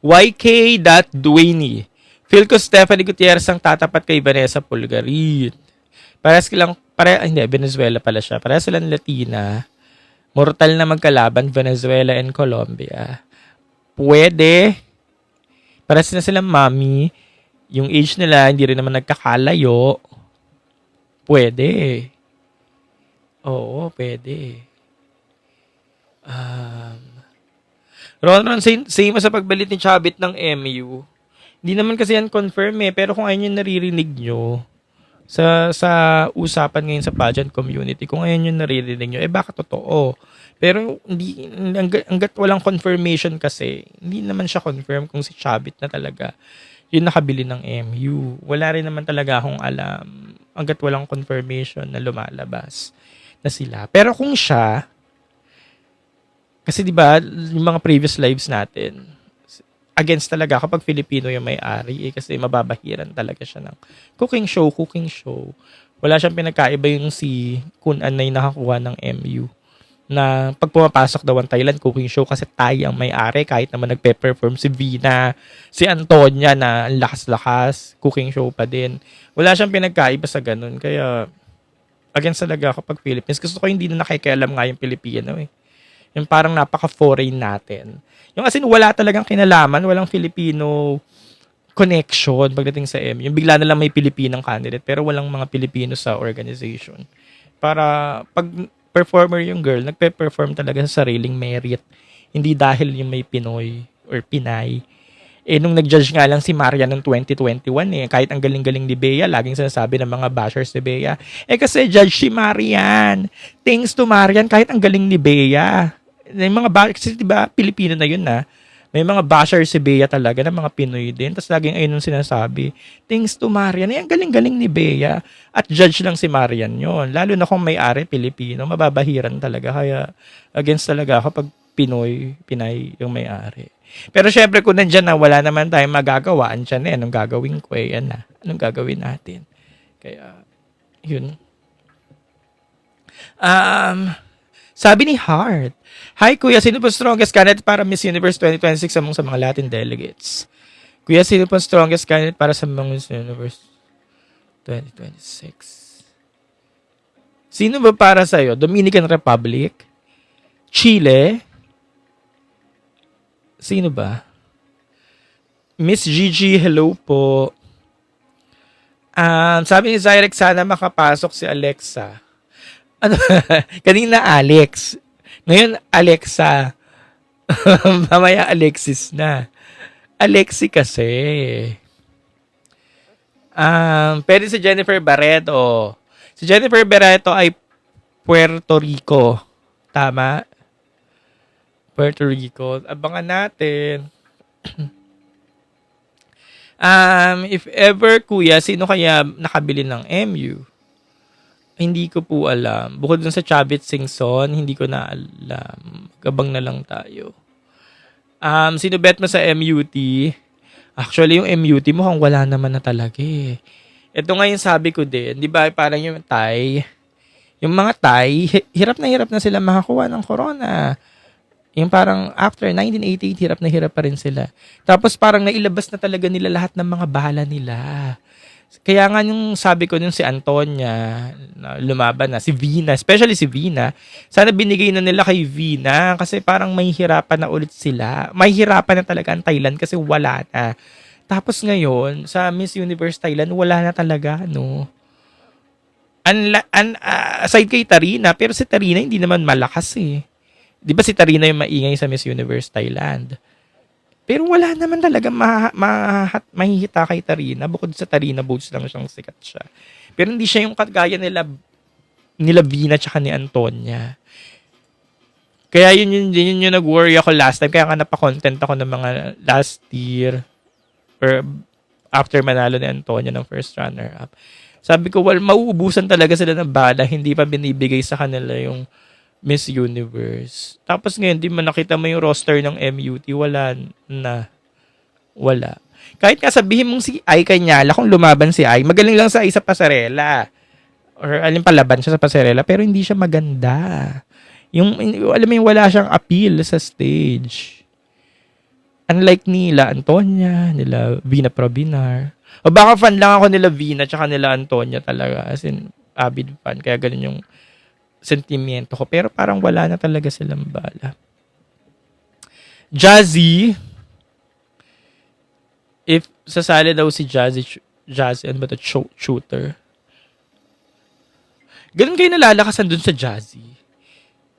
YK.Dwayne. Feel ko Stephanie Gutierrez ang tatapat kay Vanessa Pulgarin. Hindi, Venezuela pala siya. Parehas silang Latina. Mortal na magkalaban, Venezuela and Colombia. Pwede. Parehas na silang mami. Yung age nila, hindi rin naman nagkakalayo. Pwede. Oo, pwede. Ron, same sa pagbalit ni Chabit ng MU. Hindi naman kasi yan confirm pero kung ayun yung naririnig nyo sa usapan ngayon sa pageant community, kung ayun yung naririnig nyo, baka totoo. Pero hindi, hanggat walang confirmation kasi, hindi naman siya confirm kung si Chabit na talaga yung nakabili ng MU. Wala rin naman talaga akong alam hanggat walang confirmation na lumalabas na sila. Pero kung siya, kasi 'di ba, yung mga previous lives natin, against talaga kapag Filipino yung may-ari kasi mababahiran talaga siya ng cooking show. Wala siyang pinagkaiba yung si Kun Anay nakakuha ng MU. Na pag pumapasok daw ang Thailand cooking show kasi Thai ang may-ari kahit naman nagpe-perform si Vina, si Antonia na ang lakas-lakas, cooking show pa din. Wala siyang pinagkaiba sa ganun. Kaya against talaga kapag Philippines. Gusto ko hindi na nakikialam nga yung Pilipino eh. Yung parang napaka-foreign natin. Yung as in, wala talagang kinalaman, walang Filipino connection pagdating sa MU. Yung bigla na lang may Pilipinang candidate pero walang mga Pilipino sa organization. Para pag performer yung girl, nagpe-perform talaga sa sariling merit. Hindi dahil yung may Pinoy or Pinay. Nung nag-judge nga lang si Maria noong 2021 kahit ang galing-galing ni Bea, laging sinasabi ng mga bashers ni Bea, kasi judge si Marian. Thanks to Marian, kahit ang galing ni Bea. Yung mga kasi diba, Pilipino na yun na. May mga bashers si Bea talaga na mga Pinoy din. Tapos laging ayun yung sinasabi, thanks to Marian. Ang galing-galing ni Bea. At judge lang si Marian yun. Lalo na kung may-ari Pilipino, mababahiran talaga. Kaya against talaga kapag Pinay yung may-ari. Pero syempre kung nandyan na wala naman tayong magagawa, andyan na anong gagawin ko yan na. Anong gagawin natin? Kaya, yun. Sabi ni Heart, hi Kuya, sino po strongest candidate para Miss Universe 2026 among sa mga Latin delegates? Kuya, sino po strongest candidate para sa mga Miss Universe 2026? Sino ba para sa'yo? Dominican Republic? Chile? Sino ba? Miss Gigi, hello po. Sabi ni Zyrek, sana makapasok si Alexa. Ano? Kanina Alex. Ngayon Alexa. Mamaya Alexis na. Alexi kasi. Pwede si Jennifer Barreto. Si Jennifer Barreto ay Puerto Rico. Tama? Puerto Rico. Abangan natin. If ever, Kuya, sino kaya nakabili ng MU? Hindi ko po alam. Bukod dun sa Chavit Singson, hindi ko na alam. Gabang na lang tayo. Sino bet mo sa MUT? Actually, yung MUT mukhang wala naman na talaga eh. Ito nga yung sabi ko din. Di ba parang yung Thai, yung mga Thai, hirap na sila makakuha ng corona. Yung parang after 1988, hirap pa rin sila. Tapos parang nailabas na talaga nila lahat ng mga bala nila. Kaya nga yung sabi ko nung si Antonia, na lumaban na, si Vina, especially si Vina, sana binigay na nila kay Vina kasi parang mahihirapan na ulit sila. Mahihirapan na talaga ang Thailand kasi wala na. Tapos ngayon, sa Miss Universe Thailand, wala na talaga, no? Aside kay Tarina, pero si Tarina hindi naman malakas eh. Di ba si Tarina yung maingay sa Miss Universe Thailand? Pero wala naman talaga mahihita kay Tarina. Bukod sa Tarina votes lang siyang sikat siya. Pero hindi siya yung kagaya nila Vina tsaka ni Antonia. Kaya yun yung nag-worry ako last time. Kaya nga napakontent ako ng mga last year or after manalo ni Antonia ng first runner-up. Sabi ko, mauubusan talaga sila ng bala. Hindi pa binibigay sa kanila yung Miss Universe. Tapos ngayon, di man nakita mo yung roster ng MUT, wala na. Wala. Kahit nga sabihin mong si Ai Kanyala, kung lumaban si Ai, magaling lang sa isa pasarela. Or alin palaban siya sa pasarela, pero hindi siya maganda. Yung, alam mo yung wala siyang appeal sa stage. Unlike nila Antonia, nila Vina Probinar. O baka fan lang ako nila Vina tsaka nila Antonia talaga. As in, avid fan. Kaya ganun yung sentimiento ko. Pero parang wala na talaga silang bala. Jazzy. If sasali daw si Jazzy, ano ba ito? Shooter. Ganun kayo nalalakasan dun sa Jazzy.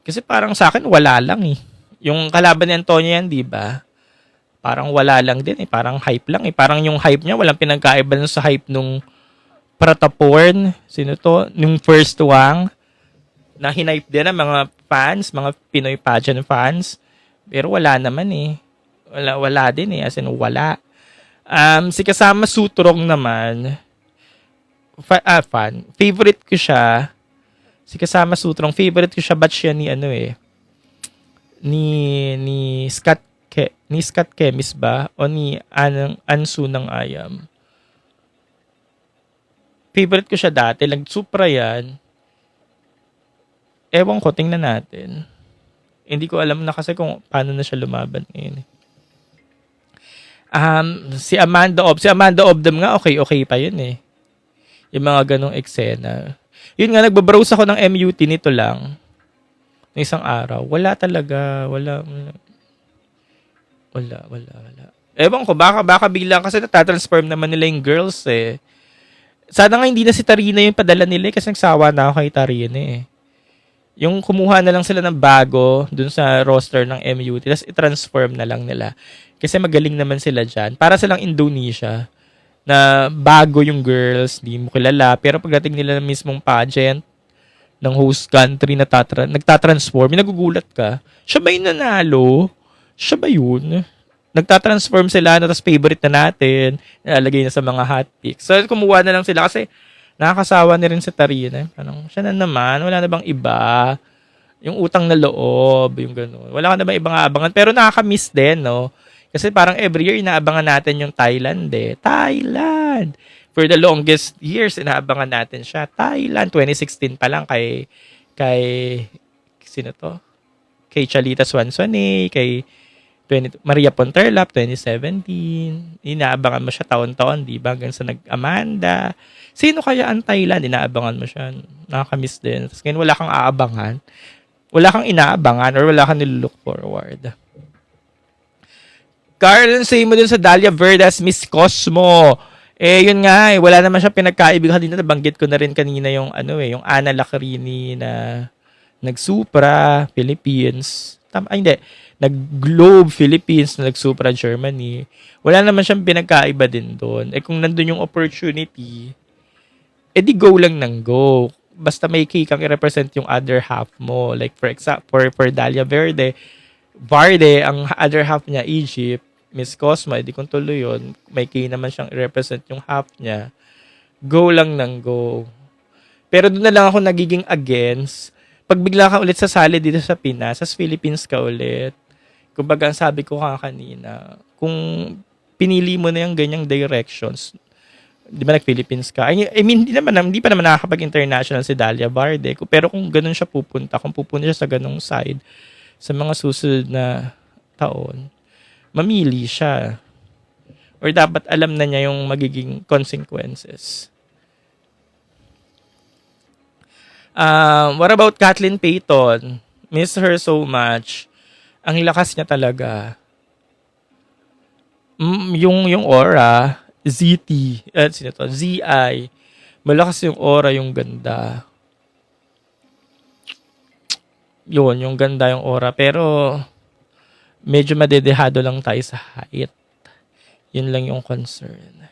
Kasi parang sa akin, wala lang eh. Yung kalaban ni Antonia yan, di ba? Parang wala lang din eh. Parang hype lang eh. Parang yung hype niya, walang pinagkaiba sa hype nung Prataporn. Sino to? Nung first Wang. Na hinipe din ng mga fans, mga Pinoy pageant fans. Pero wala naman eh. Wala din eh. As in, wala. Si Kasama Sutrong naman, fan. Favorite ko siya. Si Kasama Sutrong, favorite ko siya. Batch siya ni ano eh. Ni Scott Kemis ba? O ni Ansu ng Ayam. Favorite ko siya dati. Supra yan. Ewan ko, tingnan natin. Hindi ko alam na kasi kung paano na siya lumaban ngayon. Si Amanda Obdam nga, okay pa yun eh. Yung mga ganong eksena. Yun nga, nagbabrowse ako ng MUT nito lang. Ng isang araw. Wala talaga. Wala. Ewan ko, baka biglang kasi natatransform naman nila yung girls eh. Sana nga hindi na si Tarina yung padala nila kasi nagsawa na ako kay Tarina eh. Yung kumuha na lang sila ng bago dun sa roster ng MUT tapos i-transform na lang nila. Kasi magaling naman sila dyan. Para silang Indonesia na bago yung girls, di mo kilala. Pero pagdating nila ng mismong pageant ng host country na nagtatransform, nagugulat ka. Siya ba yung nanalo? Siya ba yun? Nagtatransform sila na tapos favorite na natin. Nalalagay na sa mga hot picks. So, kumuha na lang sila kasi nakakasawa na rin sa Tarina. Anong, siya na naman, wala na bang iba? Yung utang na loob, yung gano'n. Wala ka na bang ibang aabangan? Pero nakaka-miss din, no? Kasi parang every year, inaabangan natin yung Thailand eh. Thailand! For the longest years, inaabangan natin siya. Thailand, 2016 pa lang kay sino to? Kay Chalita Swansone, kay Maria Ponterlap, 2017. Inaabangan mo siya taon-taon, di ba? Hanggang sa nag-Amanda. Sino kaya ang Thailand? Inaabangan mo siya. Nakakamiss din. Tapos ngayon wala kang aabangan. Wala kang inaabangan or wala kang nilook forward. Carl, say mo dun sa Dalia Verdas, Miss Cosmo. Yun nga wala naman siya pinagkaibigan din. Nabanggit ko na rin kanina yung yung Ana Lacarini na nag-Supra Philippines. Hindi. Nag-Globe Philippines na nag-Supra Germany. Wala naman siyang pinagkaiba din doon. Kung nandun yung opportunity, di go lang ng go. Basta may key kang i-represent yung other half mo. Like for example, for Dalia Varde, ang other half niya, Egypt, Miss Cosma, di kung tuloy yun, may key naman siyang i-represent yung half niya. Go lang ng go. Pero doon na lang ako nagiging against. Pag bigla ka ulit sasali dito sa Pinas, sa Philippines ka ulit. Kumbaga, ang sabi ko kanina, kung pinili mo na yung ganyang directions, di ba nag-Philippines ka? I mean, hindi pa naman nakakapag-international si Dalia Varde. Pero kung ganun siya pupunta, kung pupunta siya sa ganung side, sa mga susunod na taon, mamili siya. Or dapat alam na niya yung magiging consequences. What about Kathleen Payton? Miss her so much. Ang lakas niya talaga. Yung aura, ZT, sino to? ZI. Malakas yung aura, yung ganda. Yun, yung ganda yung aura. Pero, medyo madedehado lang tayo sa height. Yun lang yung concern.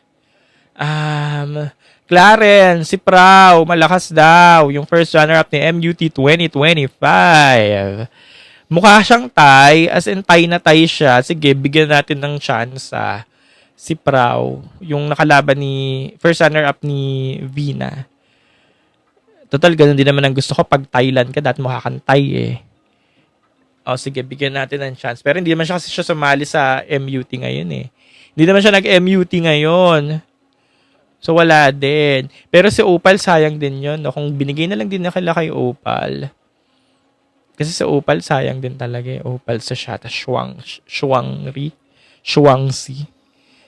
Clarence, si Prau, malakas daw. Yung first runner-up ni MUT 2025. Mukha siyang Thai, as in Thai na Thai siya. Sige, bigyan natin ng chance si Prau. Yung nakalaban ni, first runner-up ni Vina. Total, ganun din naman ang gusto ko pag Thailand ka, dahil mukha kang Thai eh. O sige, bigyan natin ng chance. Pero hindi naman siya kasi siya sumali sa MUT ngayon eh. Hindi naman siya nag-MUT ngayon. So, wala din. Pero si Opal, sayang din yun. No? Kung binigay na lang din na kay Opal. Kasi sa Opal, sayang din talaga eh. Opal sa Shata Shuangzi.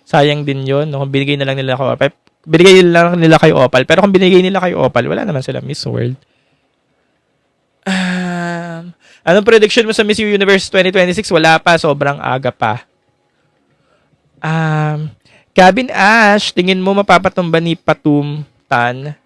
Sayang din yun. No? Kung binigay na lang nila kay Opal. Binigay lang nila kay Opal. Pero kung binigay nila kay Opal, wala naman sila Miss World. Anong prediction mo sa Miss Universe 2026? Wala pa. Sobrang aga pa. Gavin Ash, tingin mo mapapatumba ni Patum Tan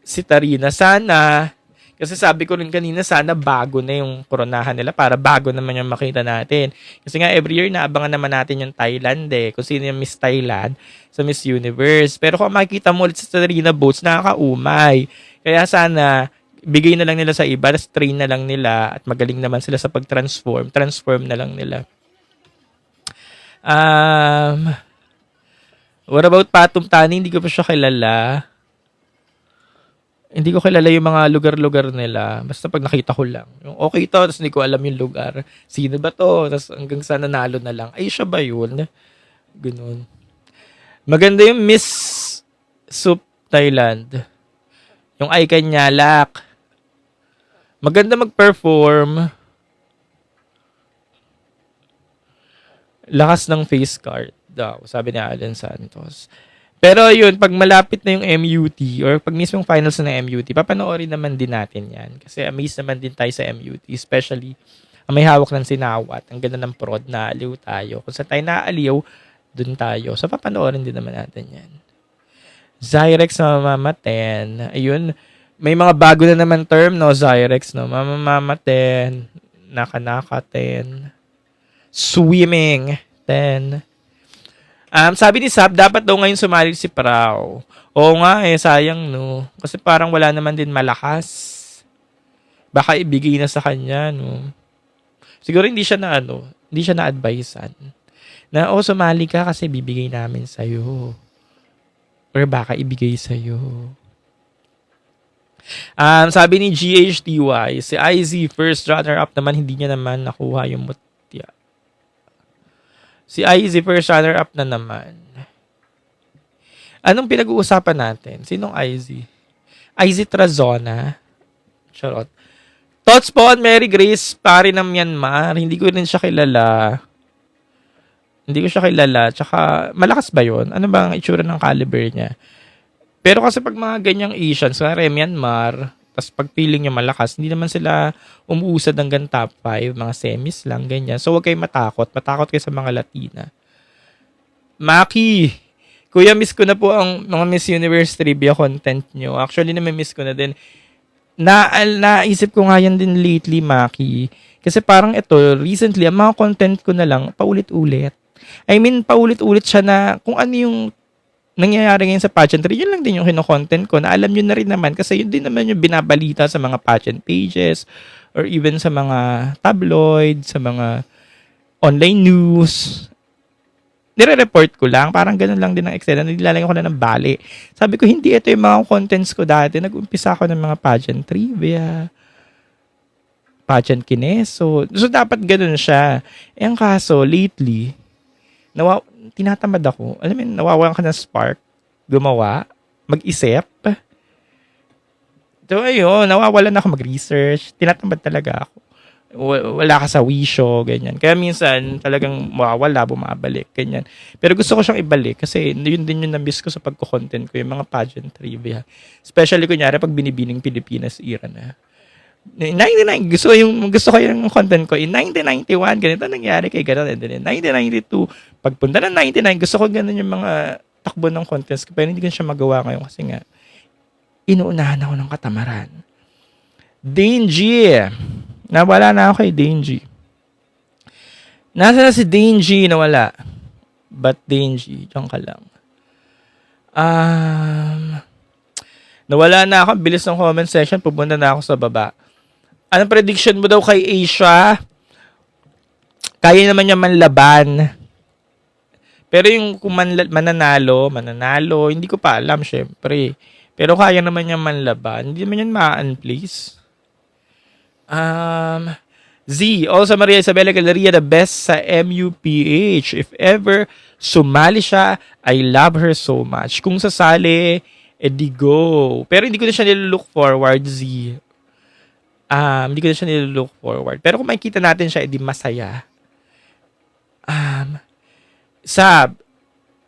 si Tarina? Sana. Kasi sabi ko rin kanina, sana bago na yung koronahan nila para bago naman yung makita natin. Kasi nga every year naabangan naman natin yung Thailand eh. Kung sino yung Miss Thailand sa Miss Universe. Pero kung makikita mo ulit sa Tarina Boats, nakakaumay. Kaya sana bigay na lang nila sa iba, train na lang nila at magaling naman sila sa pag-transform. Transform na lang nila. What about Patum Tani? Hindi ko pa siya kilala. Hindi ko kilala yung mga lugar-lugar nila. Basta pag nakita ko lang. Yung okay to, tapos hindi ko alam yung lugar. Sino ba to? Tapos hanggang sa nanalo na lang. Ay, siya ba yun? Ganun. Maganda yung Miss Soup Thailand. Yung Icon Nyalak. Maganda mag-perform. Lakas ng face card daw, sabi ni Alan Santos. Pero yun, pag malapit na yung MUT or pag mismong finals na ng MUT, papanoorin naman din natin yan. Kasi amazed naman din tayo sa MUT, especially ang may hawak ng sinawat. Ang ganda ng prod, naaliw tayo. Kung saan tayo naaliw, dun tayo. So, papanoorin din naman natin yan. Zyrex na mamamaten. Ayun, may mga bago na naman term, no? Zyrex, no? Mamamaten. Nakanakaten. Swimming. 10. Sabi ni Sap, dapat daw ngayon sumali si Prao. Oo nga eh, sayang no. Kasi parang wala naman din malakas. Baka ibigay na sa kanya no. Siguro hindi siya na-advisean. Na sumali ka kasi bibigay namin sa'yo. Or baka ibigay sa'yo. Sabi ni GHTY, si IZ first runner-up naman, hindi niya naman nakuha yung mutya. Si IZ first runner-up na naman. Anong pinag-uusapan natin? Sinong IZ? IZ Trazona. Charot. Thoughts po on Mary Grace, pari ng Myanmar. Hindi ko rin siya kilala. Tsaka, malakas ba yun? Ano ba ang itsura ng caliber niya? Pero kasi pag mga ganyang Asians, kaya Myanmar, tapos pag feeling nyo malakas, hindi naman sila umuusad hanggang top 5, mga semis lang, ganyan. So, huwag kayo matakot. Matakot kayo sa mga Latina. Maki, kuya, miss ko na po ang mga Miss Universe trivia content nyo. Actually, miss ko na din. Naisip ko nga yan din lately, Maki. Kasi parang ito, recently, ang mga content ko na lang, paulit-ulit. I mean, paulit-ulit siya na kung ano yung nangyayari ngayon sa pageantry, yun lang din yung kino-content ko na alam nyo na rin naman kasi yun din naman yung binabalita sa mga pageant pages or even sa mga tabloid, sa mga online news. Nire-report ko lang, parang ganun lang din ang Excel, nilalagyan ko na ng bali. Sabi ko, hindi ito yung mga contents ko dati. Nag-umpisa ako ng mga pageant trivia, pageant kineso. So, dapat ganun siya. Eh, ang kaso, lately, tinatamad ako. Alam mo, nawawalan ka ng spark. Gumawa. Mag-isip. So, ayun, nawawalan ako mag-research. Tinatamad talaga ako. Wala ka sa wisyo, ganyan. Kaya minsan, talagang mawawala, bumabalik, ganyan. Pero gusto ko siyang ibalik kasi yun din yung namiss ko sa pagko-content ko, yung mga pageant trivia. Especially, kunyari, pag binibining Pilipinas era na. 99, gusto ko yung content ko. In 1991, ganito nangyari kay gano'n. And then in 1992, pagpunta ng 99, gusto ko gano'n yung mga takbo ng contents ko. Pero hindi ko siya magawa ngayon kasi nga, inuunahan ako ng katamaran. Daingy. Nawala na ako kay Daingy. Nasa na si Daingy? Nawala. But Daingy, diyan ka lang. Nawala na ako. Bilis ng comment section. Pupunta na ako sa baba. Anong prediction mo daw kay Asia? Kaya naman niya manlaban. Pero yung kung mananalo, hindi ko pa alam, syempre. Pero kaya naman niya manlaban. Hindi naman yan ma-unplace. Z, also Maria Isabela Galeria, the best sa MUPH. If ever sumali siya, I love her so much. Kung sasali, edi go. Pero hindi ko na siya nilook forward, Z. Hindi ko na siya nilook forward. Pero kung makikita natin siya, edi masaya. Sab,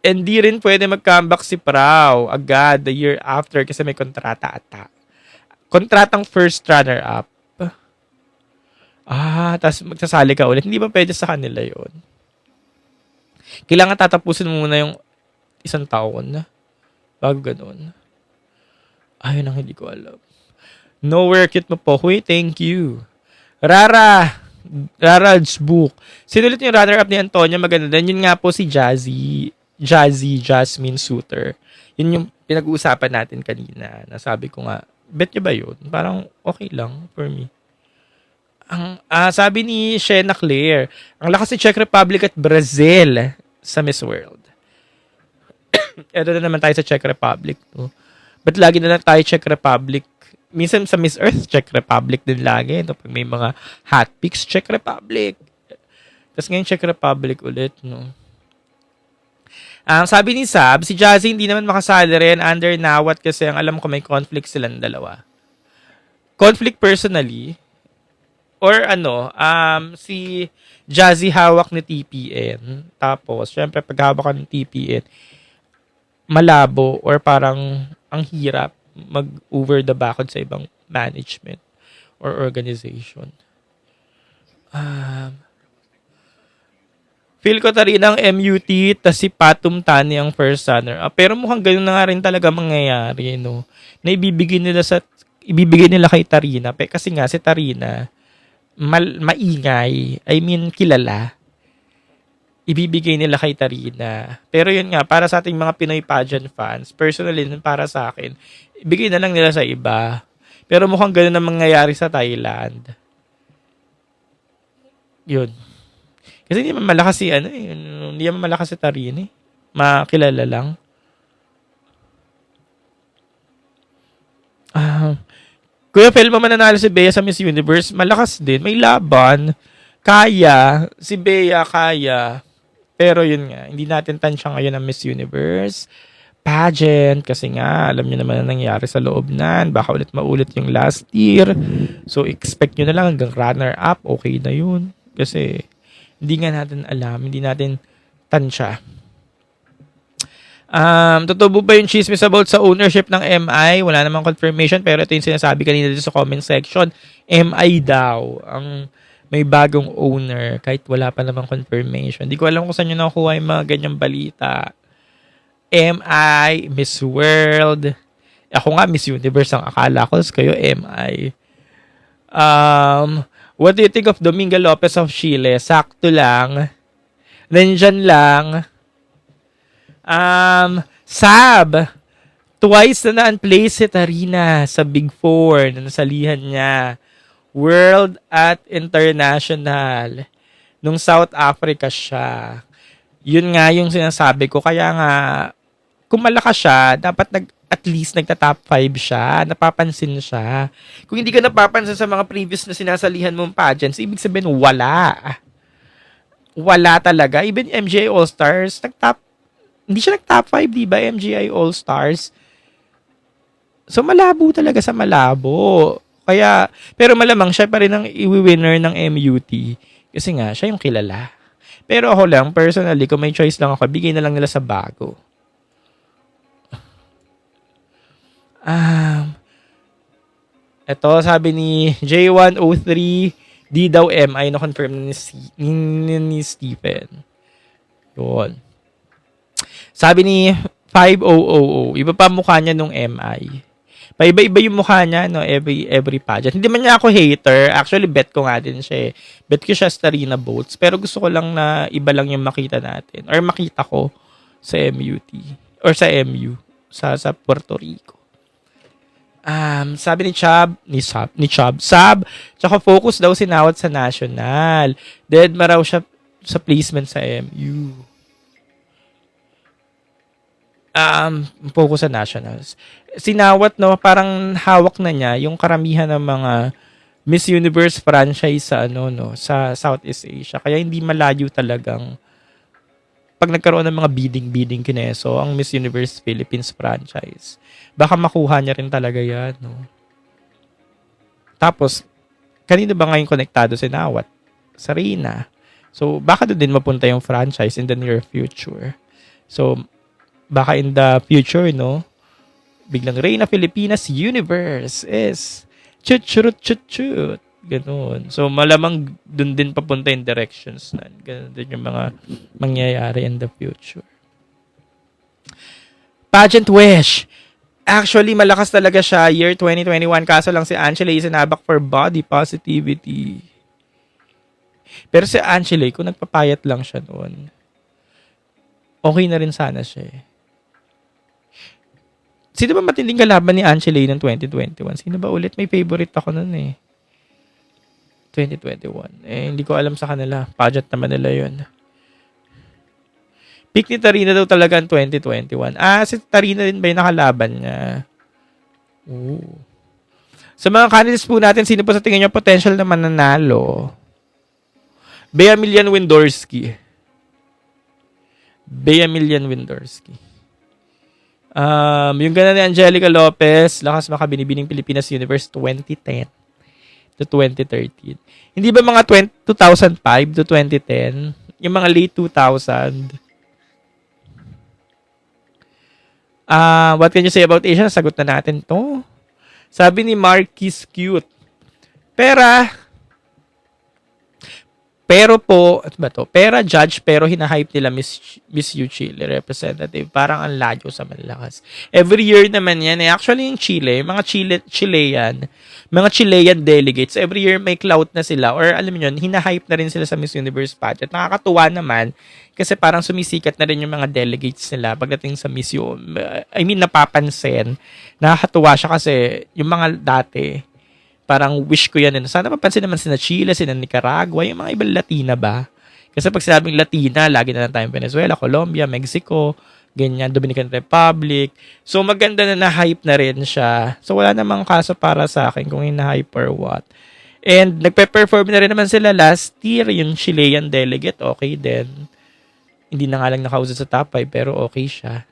hindi rin pwede mag-comeback si Prao agad the year after kasi may kontrata ata. Kontratang first runner-up. Tapos magsasali ka ulit. Hindi ba pwede sa kanila yon? Kailangan tatapusin mo muna yung isang taon bago ganun. Ayun ang hindi ko alam. Nowhere cute mo po. Huy, thank you. Rara's book. Sinulit yung runner-up ni Antonia. Maganda din. Yun nga po si Jasmine Suter. Yun yung pinag-uusapan natin kanina. Nasabi ko nga, bet nyo ba yun? Parang okay lang for me. Sabi ni Shena Claire, ang lakas ni Czech Republic at Brazil sa Miss World. Eto na naman tayo sa Czech Republic. No? Ba't lagi na lang tayo Czech Republic? Minsan sa Miss Earth, Czech Republic din lagi. No? Pag may mga hot picks, Czech Republic. Tapos ngayon Czech Republic ulit. No? Sabi ni Sab, si Jazzy hindi naman makasali rin under Nawat kasi ang alam ko may conflict silang dalawa. Conflict personally, or si Jazzy hawak ni TPN. Tapos, syempre, pag hawak ka ng TPN, malabo or parang ang hirap mag-over the backod sa ibang management or organization. Feel ko rin ang MUT tas si Patum Tani ang first runner. Pero mukhang ganun na nga rin talaga mangyayari, no? Na ibibigay nila kay Tarina. Kasi nga si Tarina maingay, I mean kilala, ibibigay nila kay Tarina. Pero yun nga, para sa ating mga Pinoy pageant fans, personally, para sa akin, ibigay na lang nila sa iba. Pero mukhang gano'n na mangyayari sa Thailand. Yun. Kasi hindi naman malakas hindi naman malakas si Tarina eh. Makilala lang. Kuya Felma mananalo si Bea sa Miss Universe, malakas din, may laban, kaya, si Bea kaya, pero yun nga, hindi natin tansya ngayon ang Miss Universe pageant, kasi nga, alam nyo naman na nangyari sa loob nan, baka ulit maulit yung last year, so expect nyo na lang hanggang runner-up, okay na yun, kasi hindi nga natin alam, hindi natin tansya. Totoo ba yung chismis about sa ownership ng MI? Wala namang confirmation pero ito yung sinasabi kanina dito sa comment section. MI daw ang may bagong owner kahit wala pa namang confirmation. Hindi ko alam kung saan nyo nakuha yung mga ganyang balita. MI, Miss World. Ako nga Miss Universe ang akala ko. Kayo MI. What do you think of Dominga Lopez of Chile? Sakto lang. Nandyan lang. Sab, twice na na-unplace si Tarina sa Big Four na nasalihan niya. World at International. Nung South Africa siya. Yun nga yung sinasabi ko. Kaya nga, kung malakas siya, dapat at least nagta-top 5 siya. Napapansin siya. Kung hindi ka napapansin sa mga previous na sinasalihan mong pageants, ibig sabihin, wala. Wala talaga. Even MGI All-Stars, hindi siya nag-top 5, di ba? MGI All-Stars. So, malabo talaga sa malabo. Kaya, pero malamang siya pa rin ang i-winner ng MUT. Kasi nga, siya yung kilala. Pero ako lang, personally, kung may choice lang ako, bigay na lang nila sa bago. Ito, sabi ni J103, di daw MI na confirm ni Stephen. Yun. Sabi ni 5000, iba pa mukha niya nung MI. Paiba-iba yung mukha niya, no, every pageant. Hindi man niya ako hater. Actually, bet ko nga din siya. Bet ko siya sa Tarina Boats. Pero gusto ko lang na iba lang yung makita natin. Or makita ko sa MUT. Or sa MU. Sa Puerto Rico. Sabi ni Chubb, tsaka focus daw si Nawat sa national. Dead ma raw siya sa placement sa MU. Focus sa nationals. Si Nawat, no, parang hawak na niya yung karamihan ng mga Miss Universe franchise sa ano no, sa Southeast Asia. Kaya hindi malayo talagang pag nagkaroon ng mga bidding kineso ang Miss Universe Philippines franchise. Baka makuha niya rin talaga 'yan, no. Tapos kanino ba ngayon konektado si Nawat? Sa Reyna. So baka doon din mapunta yung franchise in the near future. So baka in the future, no, biglang Reyna Filipinas Universe is chut chut chut chut. Ganun. So, malamang dun din papunta yung directions na. Ganun din yung mga mangyayari in the future. Pageant Wish. Actually, malakas talaga siya year 2021. Kaso lang si Angela isinabak for body positivity. Pero si Angela, kung nagpapayat lang siya noon, okay na rin sana siya eh. Sino ba matinding kalaban ni Angela ng 2021? Sino ba ulit? May favorite ako nun eh. 2021. Eh, hindi ko alam sa kanila. Pageant naman nila yun. Pick ni Tarina daw talaga ang 2021. Si Tarina din ba yung nakalaban niya? Ooh. Sa mga candidates po natin, sino po sa tingin nyo potential na mananalo? Bea Milian Windorski. Yung gana ni Angelica Lopez, lakas makabinibining Pilipinas Universe 2010 to 2013. Hindi ba mga 2005 to 2010? Yung mga late 2000? What can you say about Asia? Sagot na natin to. Sabi ni Marquis Cute. Pero po, ano ba to? Pera judge pero hinahype nila Miss U Chile representative. Parang ang layo sa malakas. Every year naman yan eh. Actually yung Chile, mga Chilean delegates, every year may clout na sila or alam niyo yun, hinahype na rin sila sa Miss Universe pageant. Nakakatuwa naman kasi parang sumisikat na rin yung mga delegates nila pagdating sa Miss U. I mean, napapansin. Nakakatuwa siya kasi yung mga dati, parang wish ko yan. Sana mapansin naman sina Chile, sina Nicaragua, yung mga ibang Latina ba? Kasi pag sinabing Latina, lagi na lang tayong Venezuela, Colombia, Mexico, ganyan, Dominican Republic. So maganda na na-hype na rin siya. So wala namang kaso para sa akin kung hina-hype or what. And nagpe-perform na rin naman sila last year, yung Chilean delegate, okay din. Hindi na nga lang nakausap sa top 5, pero okay siya.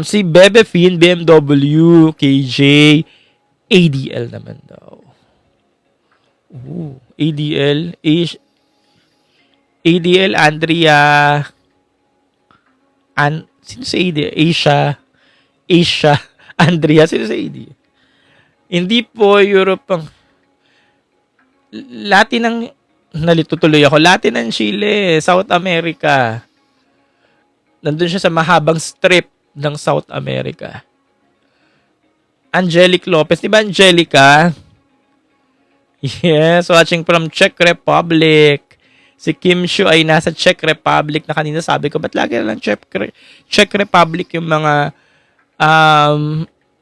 Si Bebe Fin, BMW, KJ, ADL naman daw. ADL, Andrea, sino sa ADL? Asia, Andrea, sino sa ADL? Hindi po, Europe ang, Latin ang, nalitutuloy ako, Latin ang Chile, South America. Nandun siya sa mahabang strip ng South America. Angelic Lopez. Di ba Angelica? Yes, watching from Czech Republic. Si Kim Shu ay nasa Czech Republic na kanina sabi ko, ba't lagi na lang Czech Republic yung mga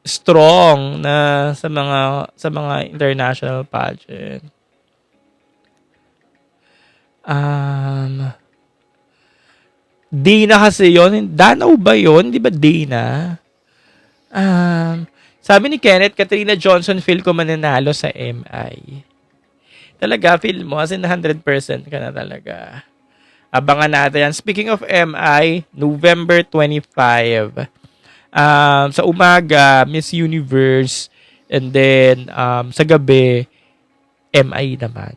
strong na sa mga international pageant. Dana kasi yun. Danau ba yun? Di ba Dana? Sabi ni Kenneth, Katrina Johnson, feel ko mananalo sa MI. Talaga, feel mo? As in 100% ka na talaga. Abangan natin yan. Speaking of MI, November 25. Sa umaga, Miss Universe. And then, sa gabi, MI naman.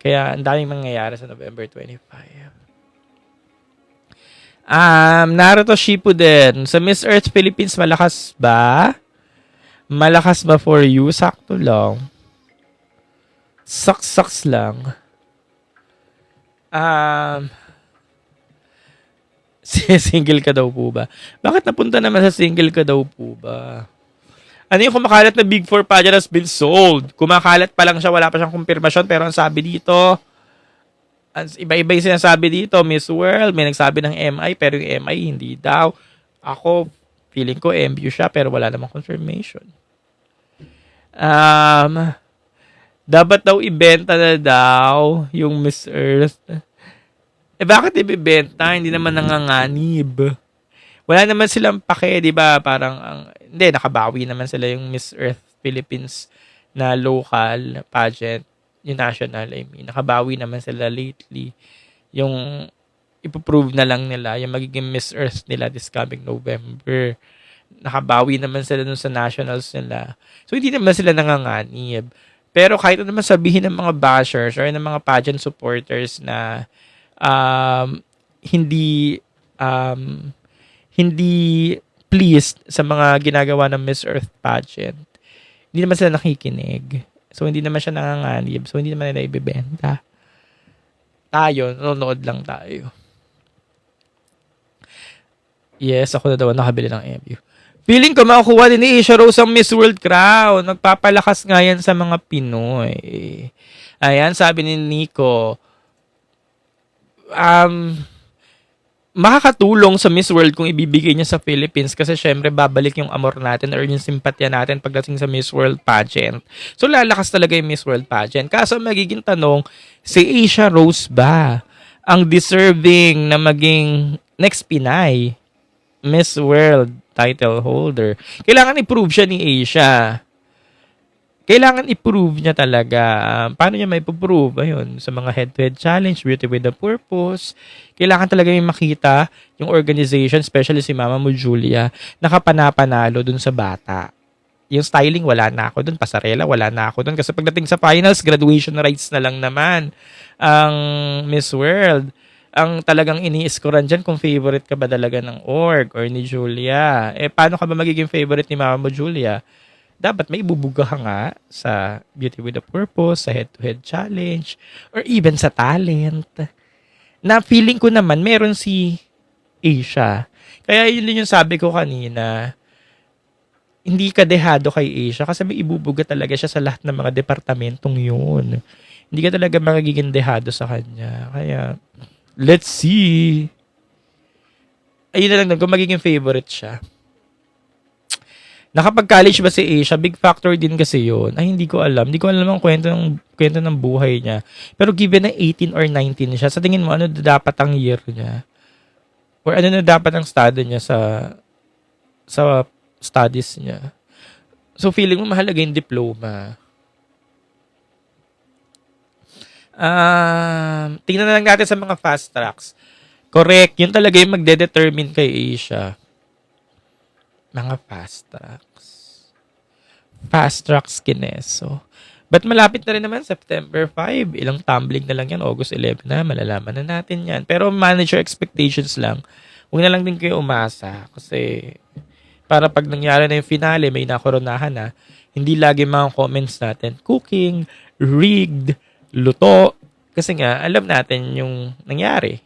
Kaya, ang daming mangyayari sa November 25. Naruto Shippuden. Sa Miss Earth Philippines, malakas ba? Malakas ba for you? Sakto lang. Saks lang. Single ka daw po ba? Bakit napunta naman sa single ka daw po ba? Ano yung kumakalat na Big 4 pageant has been sold? Kumakalat pa lang siya, wala pa siyang kumpirmasyon, pero ang sabi dito, iba-iba yung sinasabi dito, Miss World, may nagsabi ng MI, pero yung MI hindi daw. Ako, feeling ko MU siya, pero wala namang confirmation. Dapat daw ibenta na daw yung Miss Earth. Bakit ibibenta? Hindi naman nanganganib. Wala naman silang pake, 'di ba? Parang hindi nakabawi naman sila yung Miss Earth Philippines na local pageant, yung national, I mean. Nakabawi naman sila lately. Yung ipo-prove na lang nila yung magiging Miss Earth nila this coming November. Nakabawi naman sila dun sa nationals nila. So, hindi naman sila nanganganib. Pero kahit ano naman sabihin ng mga bashers or ng mga pageant supporters na hindi um, hindi pleased sa mga ginagawa ng Miss Earth pageant, hindi naman sila nakikinig. So, hindi naman siya nanganganib. So, hindi naman nila ibibenta. Tayo, nanonood lang tayo. Yes, ako na daw nakabili ng MU. Feeling ko makukuha din ni Asia Rose ang Miss World crown. Nagpapalakas nga yan sa mga Pinoy. Ayan, sabi ni Nico. Makakatulong sa Miss World kung ibibigay niya sa Philippines kasi syempre babalik yung amor natin or yung simpatya natin pagdating sa Miss World pageant. So lalakas talaga yung Miss World pageant. Kaso magiging tanong, si Asia Rose ba ang deserving na maging next Pinay Miss World title holder? Kailangan i-prove siya ni Asia. Kailangan i-prove niya talaga. Paano niya may prove? Ayun, sa mga head-to-head challenge, Beauty with a Purpose. Kailangan talaga yung makita yung organization, especially si Mama mo, Julia, nakapanapanalo dun sa bata. Yung styling, wala na ako dun. Pasarela, wala na ako dun. Kasi pagdating sa finals, graduation rights na lang naman ang Miss World. Ang talagang ini-scorean dyan kung favorite ka ba talaga ng org or ni Julia. Paano ka ba magiging favorite ni Mama mo, Julia? Dapat may ibubuga ka nga sa Beauty with a Purpose, sa head-to-head challenge, or even sa talent. Na feeling ko naman, meron si Asia. Kaya yun din yung sabi ko kanina, hindi ka dehado kay Asia kasi may ibubuga talaga siya sa lahat ng mga departamentong yun. Hindi ka talaga magiging dehado sa kanya. Kaya, let's see. Ayun na lang, kung magiging favorite siya. Nakapag-college ba si Asia? Big factor din kasi yun. Ay, hindi ko alam. Hindi ko alam ang kwento ng buhay niya. Pero given na 18 or 19 siya, sa tingin mo, ano dapat ang year niya? Or ano na dapat ang study niya sa studies niya? So, feeling mo mahalaga yung diploma. Tingnan na lang natin sa mga fast tracks. Correct. Yun talaga yung magde-determine kay Asia. Mga fast tracks. Fast tracks Kineso. But malapit na rin naman, September 5. Ilang tumbling na lang yan. August 11 na. Malalaman na natin yan. Pero manage your expectations lang. Huwag na lang din kayo umasa. Kasi para pag nangyari na yung finale, may nakoronahan na, hindi lagi mga comments natin, cooking, rigged, luto. Kasi nga, alam natin yung nangyari.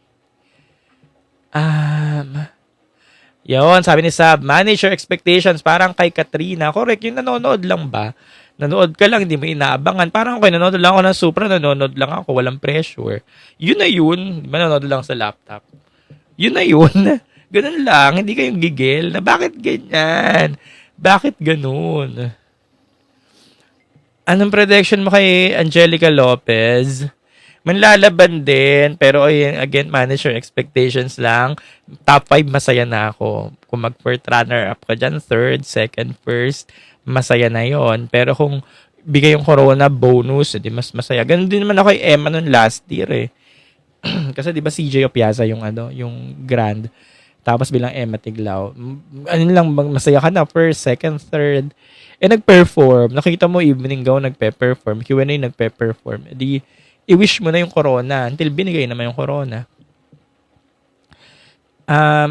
Yun, sabi ni Sab, manage your expectations. Parang kay Katrina. Correct, yung nanonood lang ba? Nanood ka lang, hindi mo inaabangan. Parang ako, nanonood lang ako ng Supra, nanonood lang ako, walang pressure. Yun na yun. Nanonood lang sa laptop. Yun na yun. Ganun lang, hindi kayong gigil. Na bakit ganyan? Bakit ganun? Anong prediction mo kay Angelica Lopez? Manlalaban din, pero again, manage your expectations lang. Top 5, masaya na ako. Kung mag-fourth runner-up ka dyan, third, second, first, masaya na yon. Pero kung bigay yung corona bonus, di mas masaya. Ganun din naman ako kay Emma noon last year eh. Kasi di ba CJ Opiaza yung yung grand. Tapos bilang Emma Tiglao. Ano lang, masaya ka na, first, second, third. Nag-perform. Nakita mo, evening gown, nagpe-perform. Q&A, nagpe-perform. Di, i-wish mo na yung corona until binigay naman yung corona.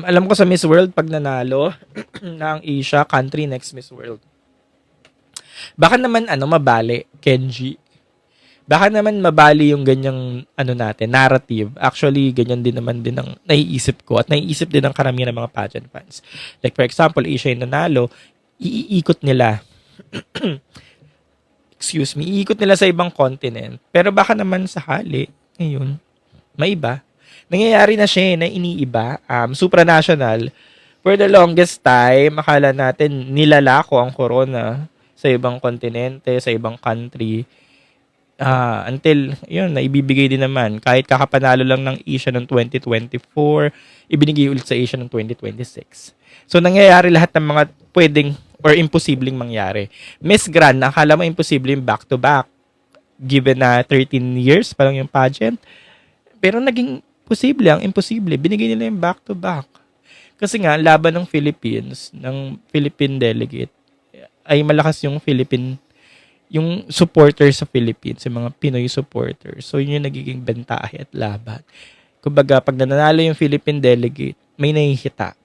Alam ko sa Miss World, pag nanalo ng Asia, country next Miss World. Baka naman, mabali, Kenji. Baka naman mabali yung ganyang, natin, narrative. Actually, ganyan din naman din ang naiisip ko at naiisip din ng karamihan ng mga pageant fans. Like, for example, Asia yung nanalo, iikot nila. Excuse me, iikot nila sa ibang continent. Pero baka naman sakali, ngayon, may iba. Nangyayari na siya na iniiba. Supranational. For the longest time, akala natin nilalako ang corona sa ibang kontinente, sa ibang country. Until, yun, naibibigay din naman. Kahit kakapanalo lang ng Asia ng 2024, ibinigay ulit sa Asia ng 2026. So, nangyayari lahat ng mga pwedeng or imposibleng mangyari. Miss Grand, akala mo imposible yung back-to-back. Given na 13 years pa lang yung pageant. Pero naging posible ang imposible. Binigay nila yung back-to-back. Kasi nga, laban ng Philippines, ng Philippine delegate, ay malakas yung yung supporters sa Philippines, yung mga Pinoy supporters. So, yun yung nagiging bentahe at laban. Kumbaga, pag nanalo yung Philippine delegate, may nahihita.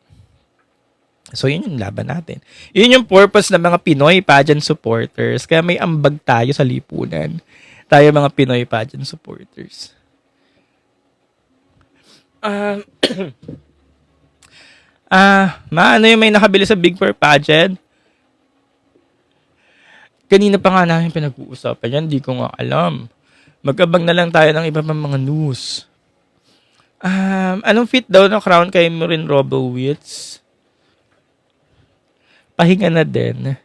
So, yun yung laban natin. Yun yung purpose ng mga Pinoy pageant supporters. Kaya may ambag tayo sa lipunan. Tayo mga Pinoy pageant supporters. Ano yung may nakabili sa Big Four pageant? Kanina pa nga namin pinag-uusapan yan, di ko nga alam. Mag-abang na lang tayo ng iba pang mga news. Anong fit daw ng crown kay Maureen Robowitz? Pahinga na din.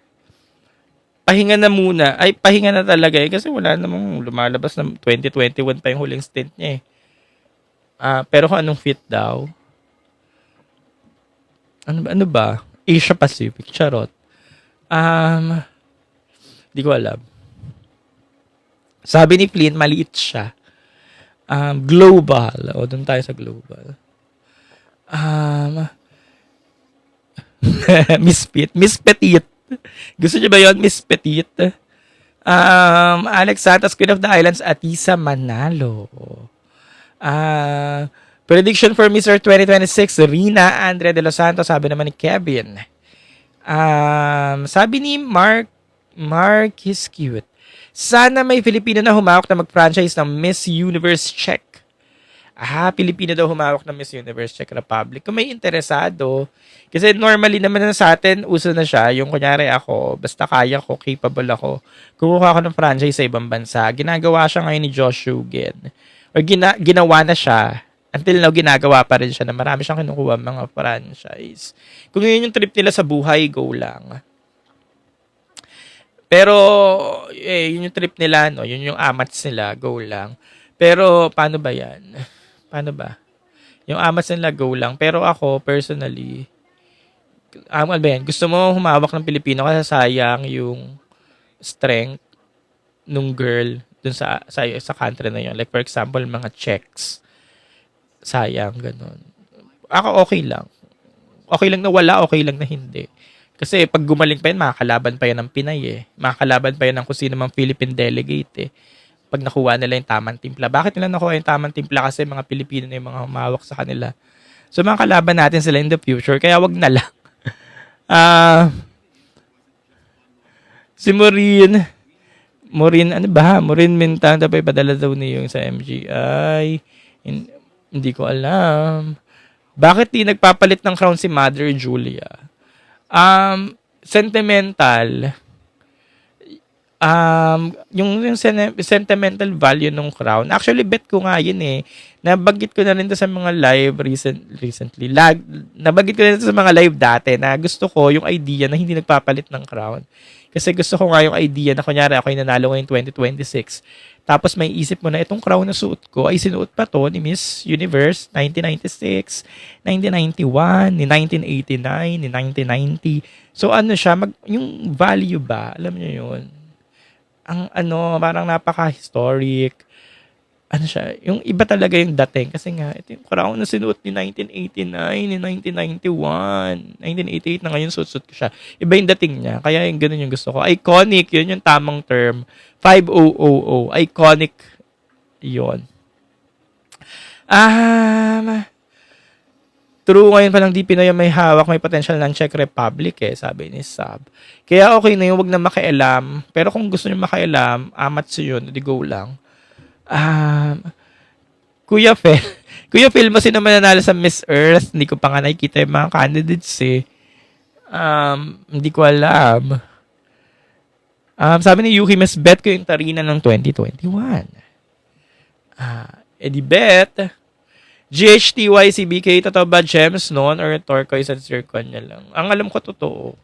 Pahinga na muna. Ay, pahinga na talaga eh. Kasi wala namang lumalabas na 2021 pa yung huling stint niya eh. Pero kung anong fit daw? Ano ba? Asia Pacific. Charot. Di ko alam. Sabi ni Flynn, maliit siya. Global. O, doon tayo sa global. Miss Petite. Gusto niyo ba yun? Miss Petite. Alex Santos, Queen of the Islands, Atisa Manalo. Prediction for Miss Earth 2026, Rina Andre de los Santos, sabi naman ni Kevin. Sabi ni Mark is cute. Sana may Filipino na humawak na mag-franchise ng Miss Universe Czech. Pilipino daw humawak ng Miss Universe Czech Republic. Kung may interesado, kasi normally naman na sa atin, uso na siya. Yung kunyari ako, basta kaya ko, capable ako, kumuha ako ng franchise sa ibang bansa. Ginagawa siya ngayon ni Josh Shugen. O ginawa na siya. Until now, ginagawa pa rin siya na marami siyang kinukuha mga franchise. Kung yun yung trip nila sa buhay, go lang. Pero, yun yung trip nila, no? Yun yung amats nila, go lang. Pero, paano ba yan? Paano ba? Yung amats nila, go lang. Pero ako, personally, ano ba yan? Gusto mo humawak ng Pilipino kasi sayang yung strength nung girl dun sa country na yun. Like, for example, mga Czechs. Sayang, ganun. Ako, okay lang. Okay lang na wala, okay lang na hindi. Kasi pag gumaling pa yan, makakalaban pa yan ng Pinay eh. Makakalaban pa yan ng kung sino mang Philippine delegate eh. Pag nakuha nila yung tamang timpla. Bakit nila nakuha yung tamang timpla? Kasi mga Pilipino na yung mga humawak sa kanila. So makakalaban natin sila in the future. Kaya wag na lang. Si Maureen, ano ba? Maureen Mintang, tapos padala daw niyo yung sa MGI. Hindi ko alam. Bakit di nagpapalit ng crown si Mother Julia? Sentimental. Yung sentimental value ng crown. Actually, bet ko nga yun eh. Nabanggit ko na rin sa mga live recently. Nabanggit ko na rin sa mga live dati na gusto ko yung idea na hindi nagpapalit ng crown. Kasi gusto ko nga yung idea na kunyari ako yung nanalo ngayong 2026. Tapos may isip mo na itong crown na suot ko ay sinuot pa to ni Miss Universe 1996, 1991, ni 1989, ni 1990. So ano siya, yung value ba, alam niyo yun? Ang parang napaka-historic. Ano siya, yung iba talaga yung dating. Kasi nga, ito yung crown na sinuot ni 1989, ni 1991, 1988 na ngayon suot ko siya. Iba yung dating niya. Kaya yung ganun yung gusto ko. Iconic, yun yung tamang term. 5000. Iconic. Yun. True, ngayon pa lang di Pinoy may hawak, may potential ng Czech Republic sabi ni Sab. Kaya okay na yun, wag na makialam. Pero kung gusto nyo makialam, amat yun, di go lang. Kuya Phil, mo sino mananalo sa Miss Earth? Hindi ko pa nga nakikita yung mga candidates hindi ko alam. Sabi ni Yuki, mas bet ko yung Tarina ng 2021. Di bet. GHTY, CBK, totoo ba gems noon or turquoise at zirconia lang? Ang alam ko totoo.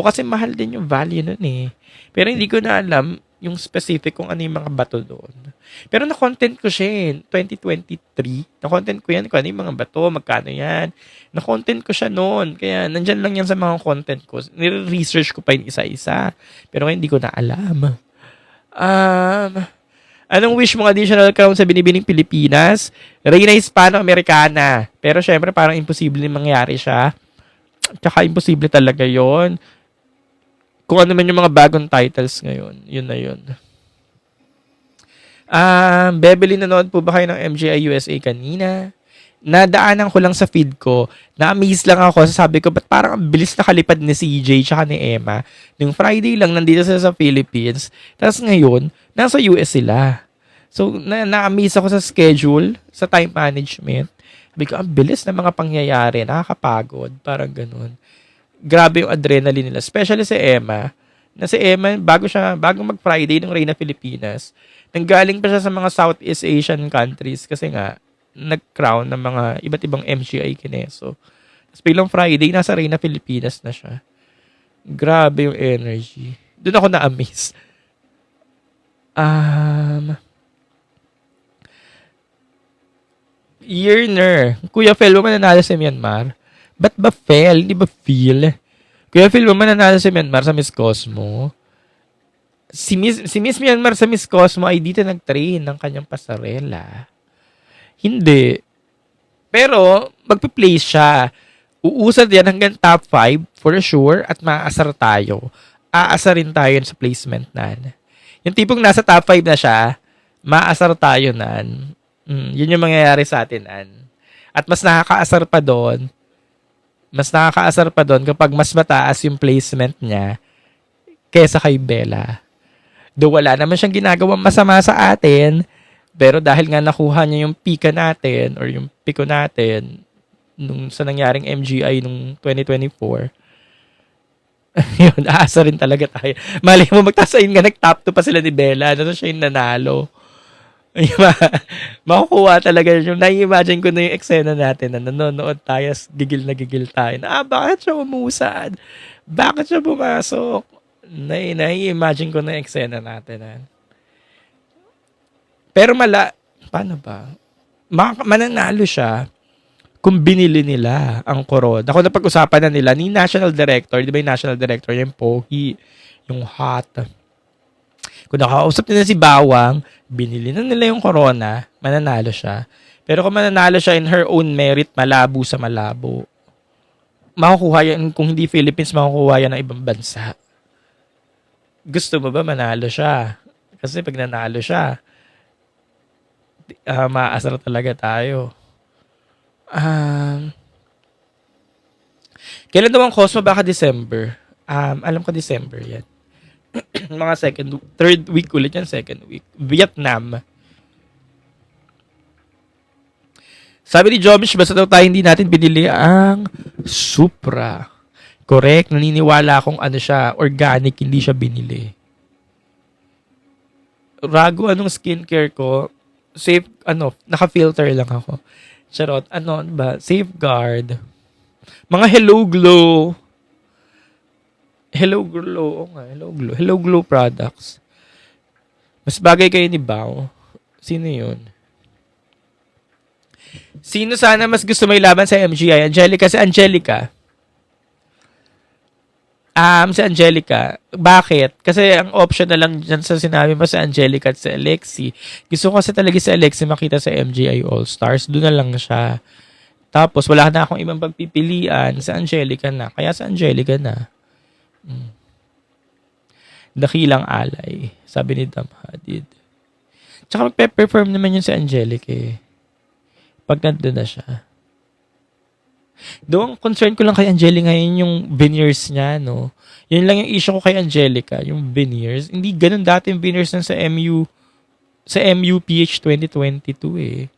Kasi mahal din yung value nun eh. Pero hindi ko na alam yung specific kung ano yung mga bato doon. Pero na-content ko siya 2023. Na-content ko yan kung ano yung mga bato, magkano yan. Na-content ko siya noon. Kaya nandyan lang yan sa mga content ko. Nire-research ko pa yung isa-isa. Pero hindi ko na alam. Anong wish mong additional crown sa binibining Pilipinas? Reyna Hispano-Americana. Pero syempre parang imposible mangyari siya. Tsaka imposible talaga yon. Kung ano man yung mga bagong titles ngayon. Yun na yun. Beverly, nanood po ba kayo ng MGI USA kanina? Nadaanan ko lang sa feed ko. Na-amaze lang ako. Sabi ko, ba't parang ang bilis nakalipad ni CJ tsaka ni Emma? Nung Friday lang, nandito sila sa Philippines. Tapos ngayon, nasa US sila. So, na-amaze ako sa schedule, sa time management. Sabi ko, ang bilis na mga pangyayari. Nakakapagod. Parang ganun. Grabe yung adrenaline nila. Especially si Emma. Na si Emma, bago mag-Friday ng Reyna Pilipinas, nanggaling pa siya sa mga Southeast Asian countries kasi nga, nag-crown ng mga iba't ibang MGI Kineso. Tapos bilang Friday, nasa Reyna Pilipinas na siya. Grabe yung energy. Doon ako na-amaze. Yearner. Kuya Fel, mo mananalo sa Myanmar? Ba't ba Fel? Hindi ba feel? Kuya Fel, mo mananalo sa Myanmar sa Miss Cosmo? Si Miss Myanmar sa Miss Cosmo ay dito nag-train ng kanyang pasarela. Hindi. Pero, magpi-place siya. Uusad yan hanggang top 5 for sure at maaasar tayo. Aasarin tayo sa placement nan. Yung tipong nasa top 5 na siya, maasar tayo nan. Yun yung mangyayari sa atin nan. At mas nakakaasar pa doon kapag mas mataas yung placement niya kesa kay Bella. Do wala naman siyang ginagawang masama sa atin, pero dahil nga nakuha niya yung pika natin or yung piko natin nung sa nangyaring MGI nung 2024, yun, aasa rin talaga tayo. Mali mo, magtasain nga, nag-top 2 pa sila ni Bella, na siya yung nanalo. Makukuha talaga yung nai-imagine ko na yung eksena natin na nanonood tayo, gigil na gigil tayo. Bakit siya umusad? Bakit siya pumasok? Nai-imagine ko na yung eksena natin. Pero paano ba? Mananalo siya kung binili nila ang koron. Ako napag-usapan na nila ni National Director, di ba yung National Director, yung Pogi, yung Hot. Kung nakausap nila si Bawang, binili na nila yung corona, mananalo siya. Pero kung mananalo siya in her own merit, malabo sa malabo. Makukuha yan, kung hindi Philippines, makukuha yan ng ibang bansa. Gusto mo ba manalo siya? Kasi pag nanalo siya, maasar talaga tayo. Kailan daw ang Cosmo? Baka December. Alam ko December yan. Mga third week ulit yan, second week. Vietnam. Sabi ni Jomish, basta daw tayo hindi natin binili ang Supra. Correct. Naniniwala akong siya, organic, hindi siya binili. Rago, anong skincare ko? Safe, naka-filter lang ako. Charot, ba? Safeguard. Mga Hello Glow. Hello Glow. Hello Glow products. Mas bagay kayo ni Bao. Sino yun? Sino sana mas gusto may laban sa MGI? Angelica. Si Angelica. Si Angelica. Bakit? Kasi ang option na lang dyan sa sinabi mo sa Angelica at sa Alexi. Gusto ko kasi talaga si Alexi makita sa MGI All-Stars. Doon na lang siya. Tapos wala na akong ibang pagpipilian. Sa Angelica na. Kaya sa Angelica na. Dakilang alay. Sabi ni Dam Hadid. Tsaka magpe-perform naman yun sa Angelica pag nandun na siya. Doon, concern ko lang kay Angelica ngayon yung veneers niya, no? Yun lang yung issue ko kay Angelica, yung veneers. Hindi ganun dati yung veneers sa MUPH 2022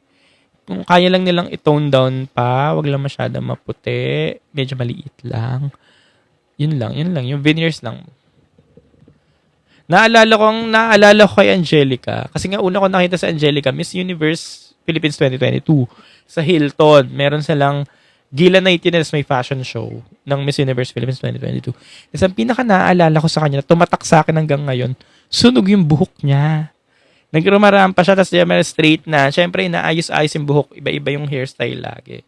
Kung kaya lang nilang i-tone down pa, wag lang masyadong maputi, medyo maliit lang. Yun lang, yung veneers lang. Naalala ko kay Angelica, kasi nga una ko nakita sa Angelica, Miss Universe Philippines 2022, sa Hilton. Meron silang Gila 19 may fashion show ng Miss Universe Philippines 2022. Tapos ang pinaka-naaalala ko sa kanya, tumatak sa akin hanggang ngayon, sunog yung buhok niya. Nagrumaraan pa siya, tapos may straight na. Siyempre, inaayos-ayos yung buhok. Iba-iba yung hairstyle lagi.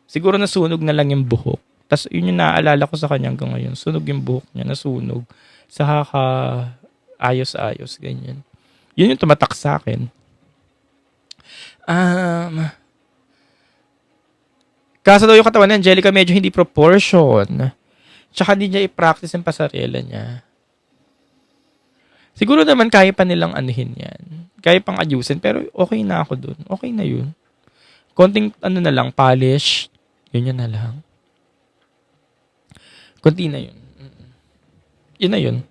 Siguro nasunog na lang yung buhok. Tapos yun yung naaalala ko sa kanya hanggang ngayon. Sunog yung buhok niya, nasunog. Sa ayos-ayos, ganyan. Yun yung tumatak sa akin. Kaso daw yung katawan ni Angelica medyo hindi proportion. Tsaka hindi niya i-practice yung pasarela niya. Siguro naman kaya pa nilang anuhin yan. Kaya pang ayusin, pero okay na ako dun. Okay na yun. Konting na lang, polish. Yun na lang. Konti na yun. Yun na yun.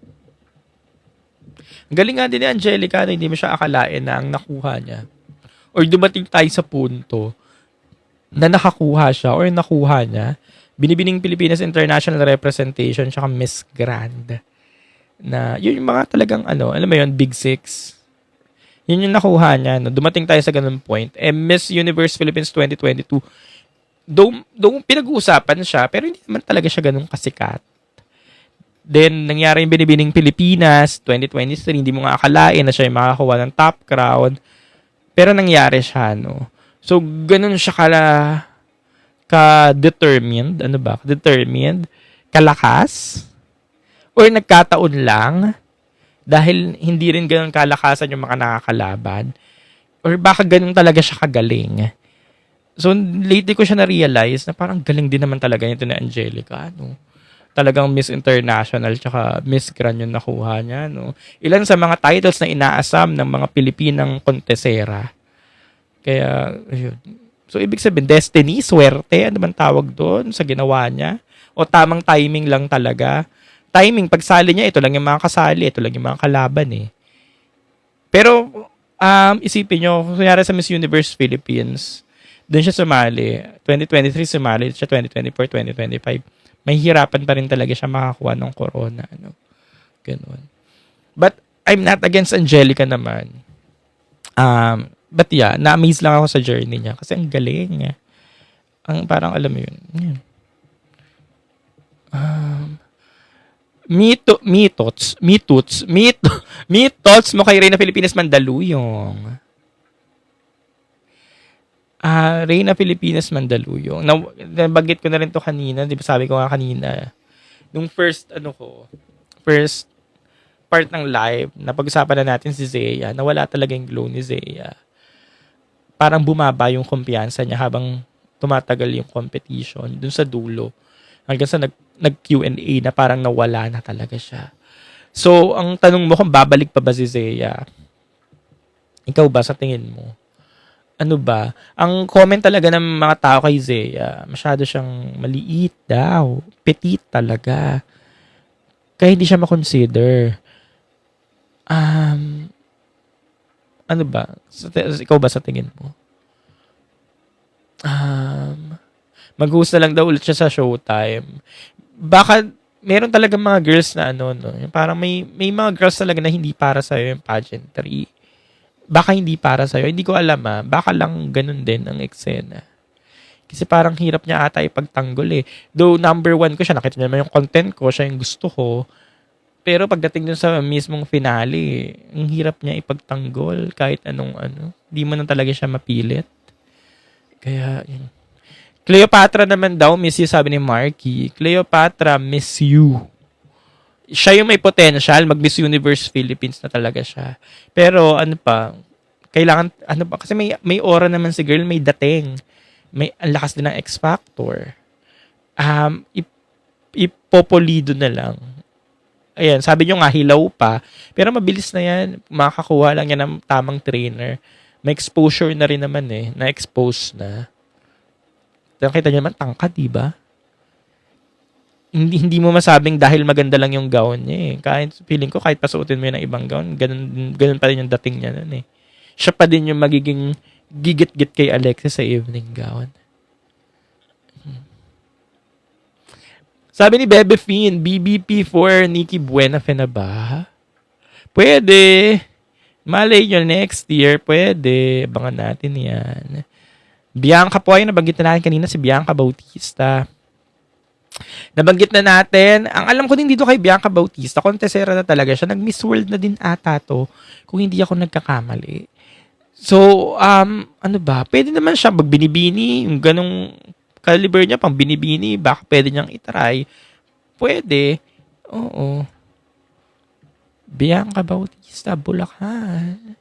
Ang galing nga din ni Angelica na hindi mo siya akalain na ang nakuha niya. Or dumating tayo sa punto na nakakuha siya or nakuha niya, Binibining Pilipinas International Representation tsaka Miss Grand. Na yun yung mga talagang alam mo yun, Big Six. Yun yung nakuha niya. No? Dumating tayo sa ganun point. Miss Universe Philippines 2022, though pinag-uusapan siya, pero hindi naman talaga siya ganun kasikat. Then, nangyari yung Binibining Pilipinas 2023, hindi mo nga akalain na siya yung makakuha ng top crown. Pero nangyari siya, no? So, ganun siya ka-determined, determined, kalakas, or nagkataon lang, dahil hindi rin ganun kalakasan yung mga nakakalaban, or baka ganun talaga siya kagaling. So, lately ko siya na-realize na parang galing din naman talaga ito ni Angelica, no? Talagang Miss International tsaka Miss Grand yung nakuha niya, no? Ilan sa mga titles na inaasam ng mga Pilipinang kontesera. Kaya, yun. So, ibig sabihin, destiny, swerte, ano man tawag doon sa ginawa niya? O tamang timing lang talaga? Timing, pagsali niya, ito lang yung mga kasali, ito lang yung mga kalaban eh. Pero, isipin nyo, kunyari sa Miss Universe Philippines, doon siya sumali. 2023 sumali siya, 2024, 2025. May hirapan pa rin talaga siya makakuha ng corona. Ano? Ganun. But, I'm not against Angelica naman. But yeah, na-amaze lang ako sa journey niya kasi ang galing niya. Ang parang alam mo yun. Yan. Me thoughts mo kay Reyna Filipinas Mandaluyong. Reyna Filipinas Mandaluyong. Nabanggit ko na rin to kanina. Di ba sabi ko nga kanina, nung first part ng live, napag-usapan na natin si Zea, nawala talaga yung glow ni Zea. Parang bumaba yung kumpiyansa niya habang tumatagal yung competition dun sa dulo. Hanggang sa nag-Q&A na parang nawala na talaga siya. So, ang tanong mo kung babalik pa ba si Zea? Ikaw ba sa tingin mo? Ano ba? Ang comment talaga ng mga tao kay Zea, masyado siyang maliit daw. Petite talaga. Kaya hindi siya makonsider. Ano ba? Ikaw ba sa tingin mo? Mag-host na lang daw ulit siya sa Showtime. Baka meron talaga mga girls na no? Parang may mga girls talaga na hindi para sa'yo yung pageantry. Baka hindi para sa'yo. Hindi ko alam Baka lang ganun din ang eksena. Kasi parang hirap niya ata ipagtanggol eh. Though number 1 ko siya, nakita niya naman yung content ko, siya yung gusto ko. Pero pagdating dun sa mismong finale, ang hirap niya ipagtanggol kahit anong Di mo na talaga siya mapilit. Kaya, yun. Cleopatra naman daw, miss you, sabi ni Marky. Cleopatra, miss you. Siya yung may potential, mag-Miss Universe Philippines na talaga siya. Pero, kailangan, kasi may aura naman si girl, may dating. Ang lakas din ng X Factor. Ipopolido na lang. Ayan, sabi nyo nga, hilaw pa. Pero mabilis na yan. Makakakuha lang yan ng tamang trainer. May exposure na rin naman Na-expose na. Nakita nyo naman, tangkad, diba? Hindi mo masabing dahil maganda lang yung gown niya Kahit, feeling ko, kahit pasuotin mo yun ng ibang gown, ganun pa rin yung dating niya nun Siya pa din yung magiging gigit-git kay Alexis sa evening gown. Sabi ni Bebe Finn, BBP for Nikki Buenafe na ba? Pwede. Malay nyo next year, pwede. Abangan natin yan. Bianca po, ay nabanggit na natin kanina si Bianca Bautista. Nabanggit na natin, ang alam ko din dito kay Bianca Bautista, kontesera na talaga siya. Nag-Miss World na din ata to, kung hindi ako nagkakamali. So, ano ba, pwede naman siya magbinibini, yung ganong caliber niya, pang binibini, baka pwede niyang itry. Pwede, oo. Bianca Bautista, Bulacan.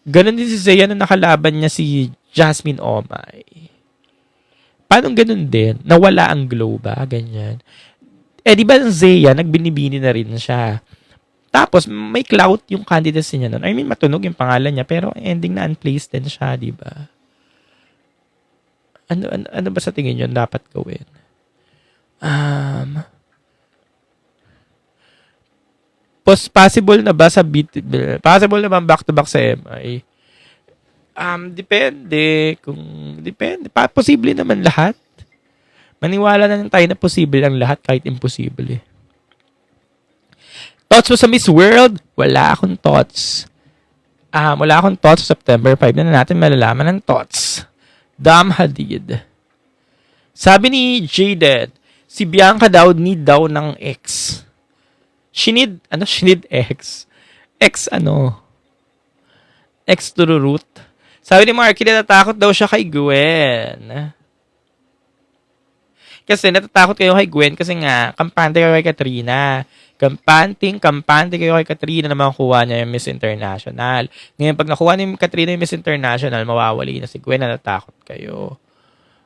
Ganon din si Zaya na nakalaban niya si Jasmine Omay. Paano ganun din? Nawala ang glow ba? Ganyan. Eh, di ba ang Zaya, nagbinibini na rin siya. Tapos, may clout yung candidacy niya nun. I mean, matunog yung pangalan niya, pero ending na unplaced din siya, di ba? Ano ba sa tingin niyo dapat gawin? Possible na ba sa possible na ba back-to-back sa MI? Depende. Depende. Posible naman lahat. Maniwala na lang tayo na posible ang lahat kahit imposible. Thoughts mo sa Miss World? Wala akong thoughts. Wala akong thoughts sa September 5 na natin malalaman ng thoughts. Dam Hadid. Sabi ni Jaded, si Bianca daw need daw ng ex. She need X. X X to the root. Sabi ni Marky, natatakot daw siya kay Gwen. Kasi natatakot kayo kay Gwen kasi nga, kampante kayo kay Katrina. Kampante kayo kay Katrina na makukuha niya yung Miss International. Ngayon, pag nakuha ni Katrina yung Miss International, mawawali na si Gwen, natatakot kayo.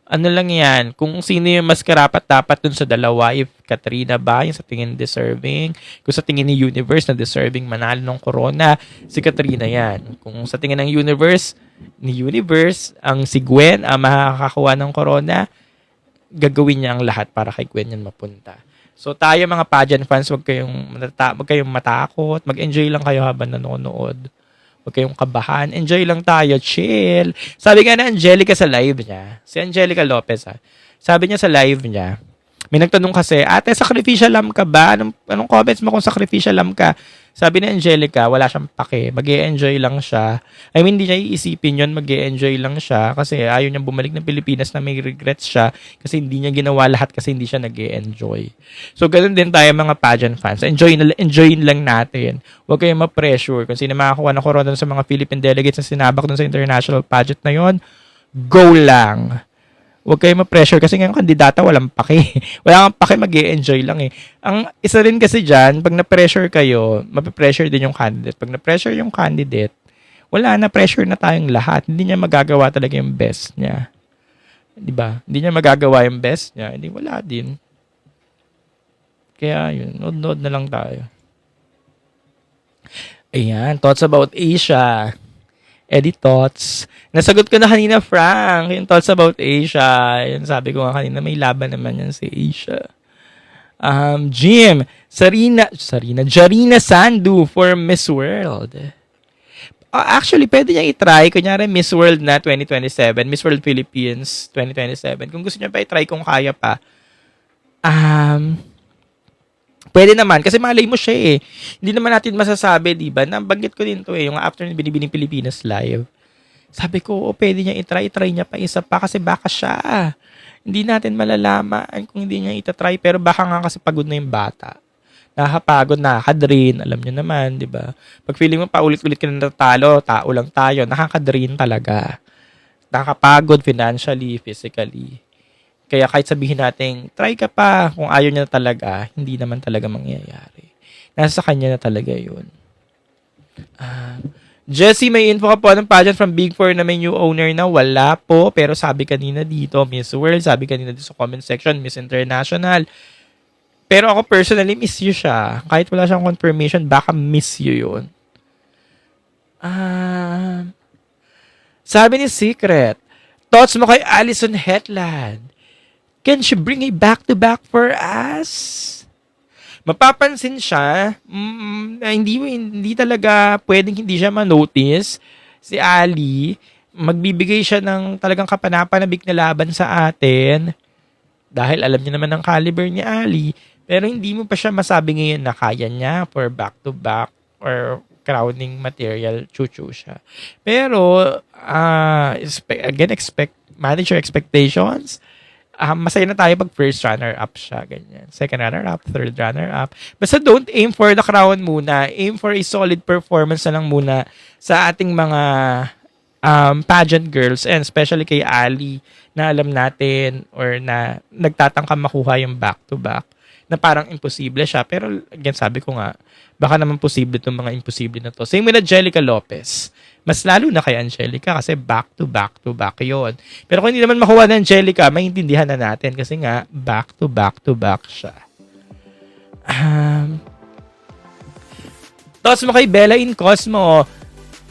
Ano lang yan, kung sino yung mas karapat-dapat dun sa dalawa, if Katrina ba, yung sa tingin deserving, kung sa tingin ni Universe na deserving manalo ng corona, si Katrina yan. Kung sa tingin ng Universe, ang si Gwen ang makakakuha ng corona, gagawin niya ang lahat para kay Gwen yan mapunta. So tayo mga pageant fans, wag kayong matakot, mag-enjoy lang kayo habang nanonood. Huwag kayong kabahan. Enjoy lang tayo. Chill. Sabi nga na Angelica sa live niya. Si Angelica Lopez, sabi niya sa live niya, may nagtanong kasi, ate, sacrificial lamb ka ba? Anong comments mo kung sacrificial lamb ka? Sabi ni Angelica, wala siyang pake. Mag-e-enjoy lang siya. I mean, hindi niya iisipin yun. Mag-e-enjoy lang siya kasi ayaw niya bumalik ng Pilipinas na may regrets siya kasi hindi niya ginawa lahat kasi hindi siya nag-e-enjoy. So, ganun din tayo mga pageant fans. Enjoy lang natin. Huwag kayong ma-pressure. Kung sino makakuha ng corona sa mga Philippine delegates na sinabak dun sa international pageant na yon, go lang. Huwag kayo ma-pressure kasi ngayong kandidata walang pake. Wala kang pake, mag-e-enjoy lang eh. Ang isa rin kasi dyan, pag na-pressure kayo, mape-pressure din yung candidate. Pag na-pressure yung candidate, wala na, pressure na tayong lahat. Hindi niya magagawa talaga yung best niya. Diba? Hindi niya magagawa yung best niya. Hindi, wala din. Kaya yun, nod-nod na lang tayo. Ayan, thoughts about Asia. Eddie thoughts. Nasagot ko na kanina, Frank, yung thoughts about Asia. Yung sabi ko nga kanina, may laban naman yan si Asia. Jim, Jarina Sandu for Miss World. Actually, pwede niya i-try. Kunyari, Miss World na 2027, Miss World Philippines 2027. Kung gusto niya pa i-try kung kaya pa. Pwede naman, kasi malay mo siya eh. Hindi naman natin masasabi, di ba? Nabanggit ko din to eh, yung after Binibining Pilipinas live. Sabi ko, pwede niya i-try niya pa isa pa kasi baka siya. Hindi natin malalaman kung hindi niya itatry, pero baka nga kasi pagod na yung bata. Nakakapagod, nakaka-drain, alam niyo naman, di ba? Pag feeling mo paulit-ulit ka na natalo, tao lang tayo, nakaka-drain talaga. Nakakapagod financially, physically. Kaya kahit sabihin natin, try ka pa, kung ayaw niya na talaga, hindi naman talaga mangyayari. Nasa kanya na talaga yun. Jessie, may info ka po ng pageant from Big Four na may new owner na? Wala po, pero sabi kanina dito, Miss World, sabi kanina dito sa comment section, Miss International. Pero ako personally, miss you siya. Kahit wala siyang confirmation, baka miss you yun. Sabi ni Secret, thoughts mo kay Alison Hetland? Can she bring a back-to-back for us? Mapapansin siya, hindi talaga pwedeng hindi siya ma-notice. Si Ali, magbibigay siya ng talagang kapanapanabik na laban sa atin. Dahil alam niya naman ang caliber ni Ali. Pero hindi mo pa siya masabi ngayon na kaya niya for back-to-back or crowning material, chuchu siya. Pero, again, expect manage your expectations. Masaya na tayo pag first runner-up siya, ganyan. Second runner-up, third runner-up. Basta don't aim for the crown muna. Aim for a solid performance na lang muna sa ating mga pageant girls, and especially kay Ali, na alam natin or na nagtatangka makuha yung back-to-back na parang imposible siya. Pero again, sabi ko nga, baka naman posible itong mga imposible na to. Same with Angelica Lopez. Mas lalo na kay Angelica kasi back-to-back yon. Pero kung hindi naman makuha na Angelica, maintindihan na natin kasi nga back-to-back siya. Tapos mo kay Bella in Cosmo,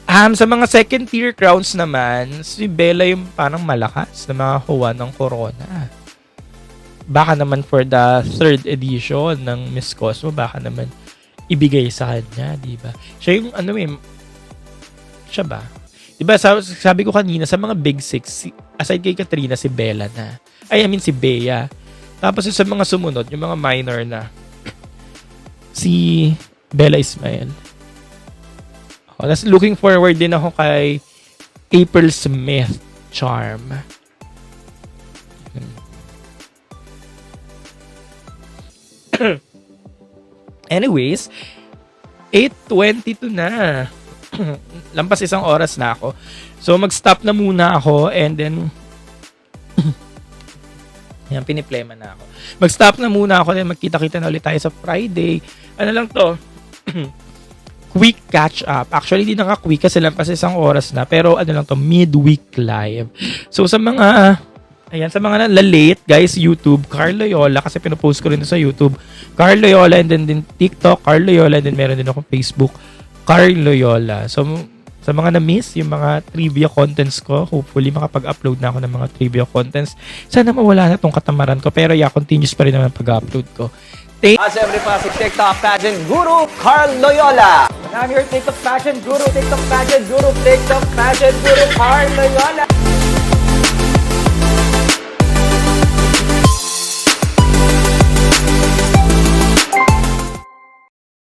sa mga second tier crowns naman, si Bella yung parang malakas na mga kuha ng corona. Baka naman for the third edition ng Miss Cosmo, baka naman ibigay sa kanya, di ba? Siya yung siya ba? Di ba, sabi ko kanina, sa mga big six, aside kay Katrina, si Bella na. I mean, si Bea. Tapos sa mga sumunod, yung mga minor na, si Bella Ismael. Tapos looking forward din ako kay April Smith Charm. Anyways, 8:22 na. Lampas isang oras na ako. So, mag-stop na muna ako and then yan, piniplema na ako. Mag-stop na muna ako and magkita-kita na ulit tayo sa Friday. Ano lang to? Quick catch up. Actually, di na ka-quick kasi lampas isang oras na. Pero ano lang to? Midweek live. So, sa mga late, guys, YouTube, Carl Loyola, kasi pinopost ko rin sa YouTube, Carl Loyola, and then din TikTok, Carl Loyola, and then meron din akong Facebook, Carl Loyola. So, sa mga na-miss, yung mga trivia contents ko, hopefully makapag-upload na ako ng mga trivia contents. Sana mawala na tong katamaran ko, pero continuous pa rin naman pag-upload ko. Siyempre pa si TikTok Pageant Guru, Carl Loyola. I'm your TikTok Pageant Guru, TikTok Pageant Guru, Carl Loyola.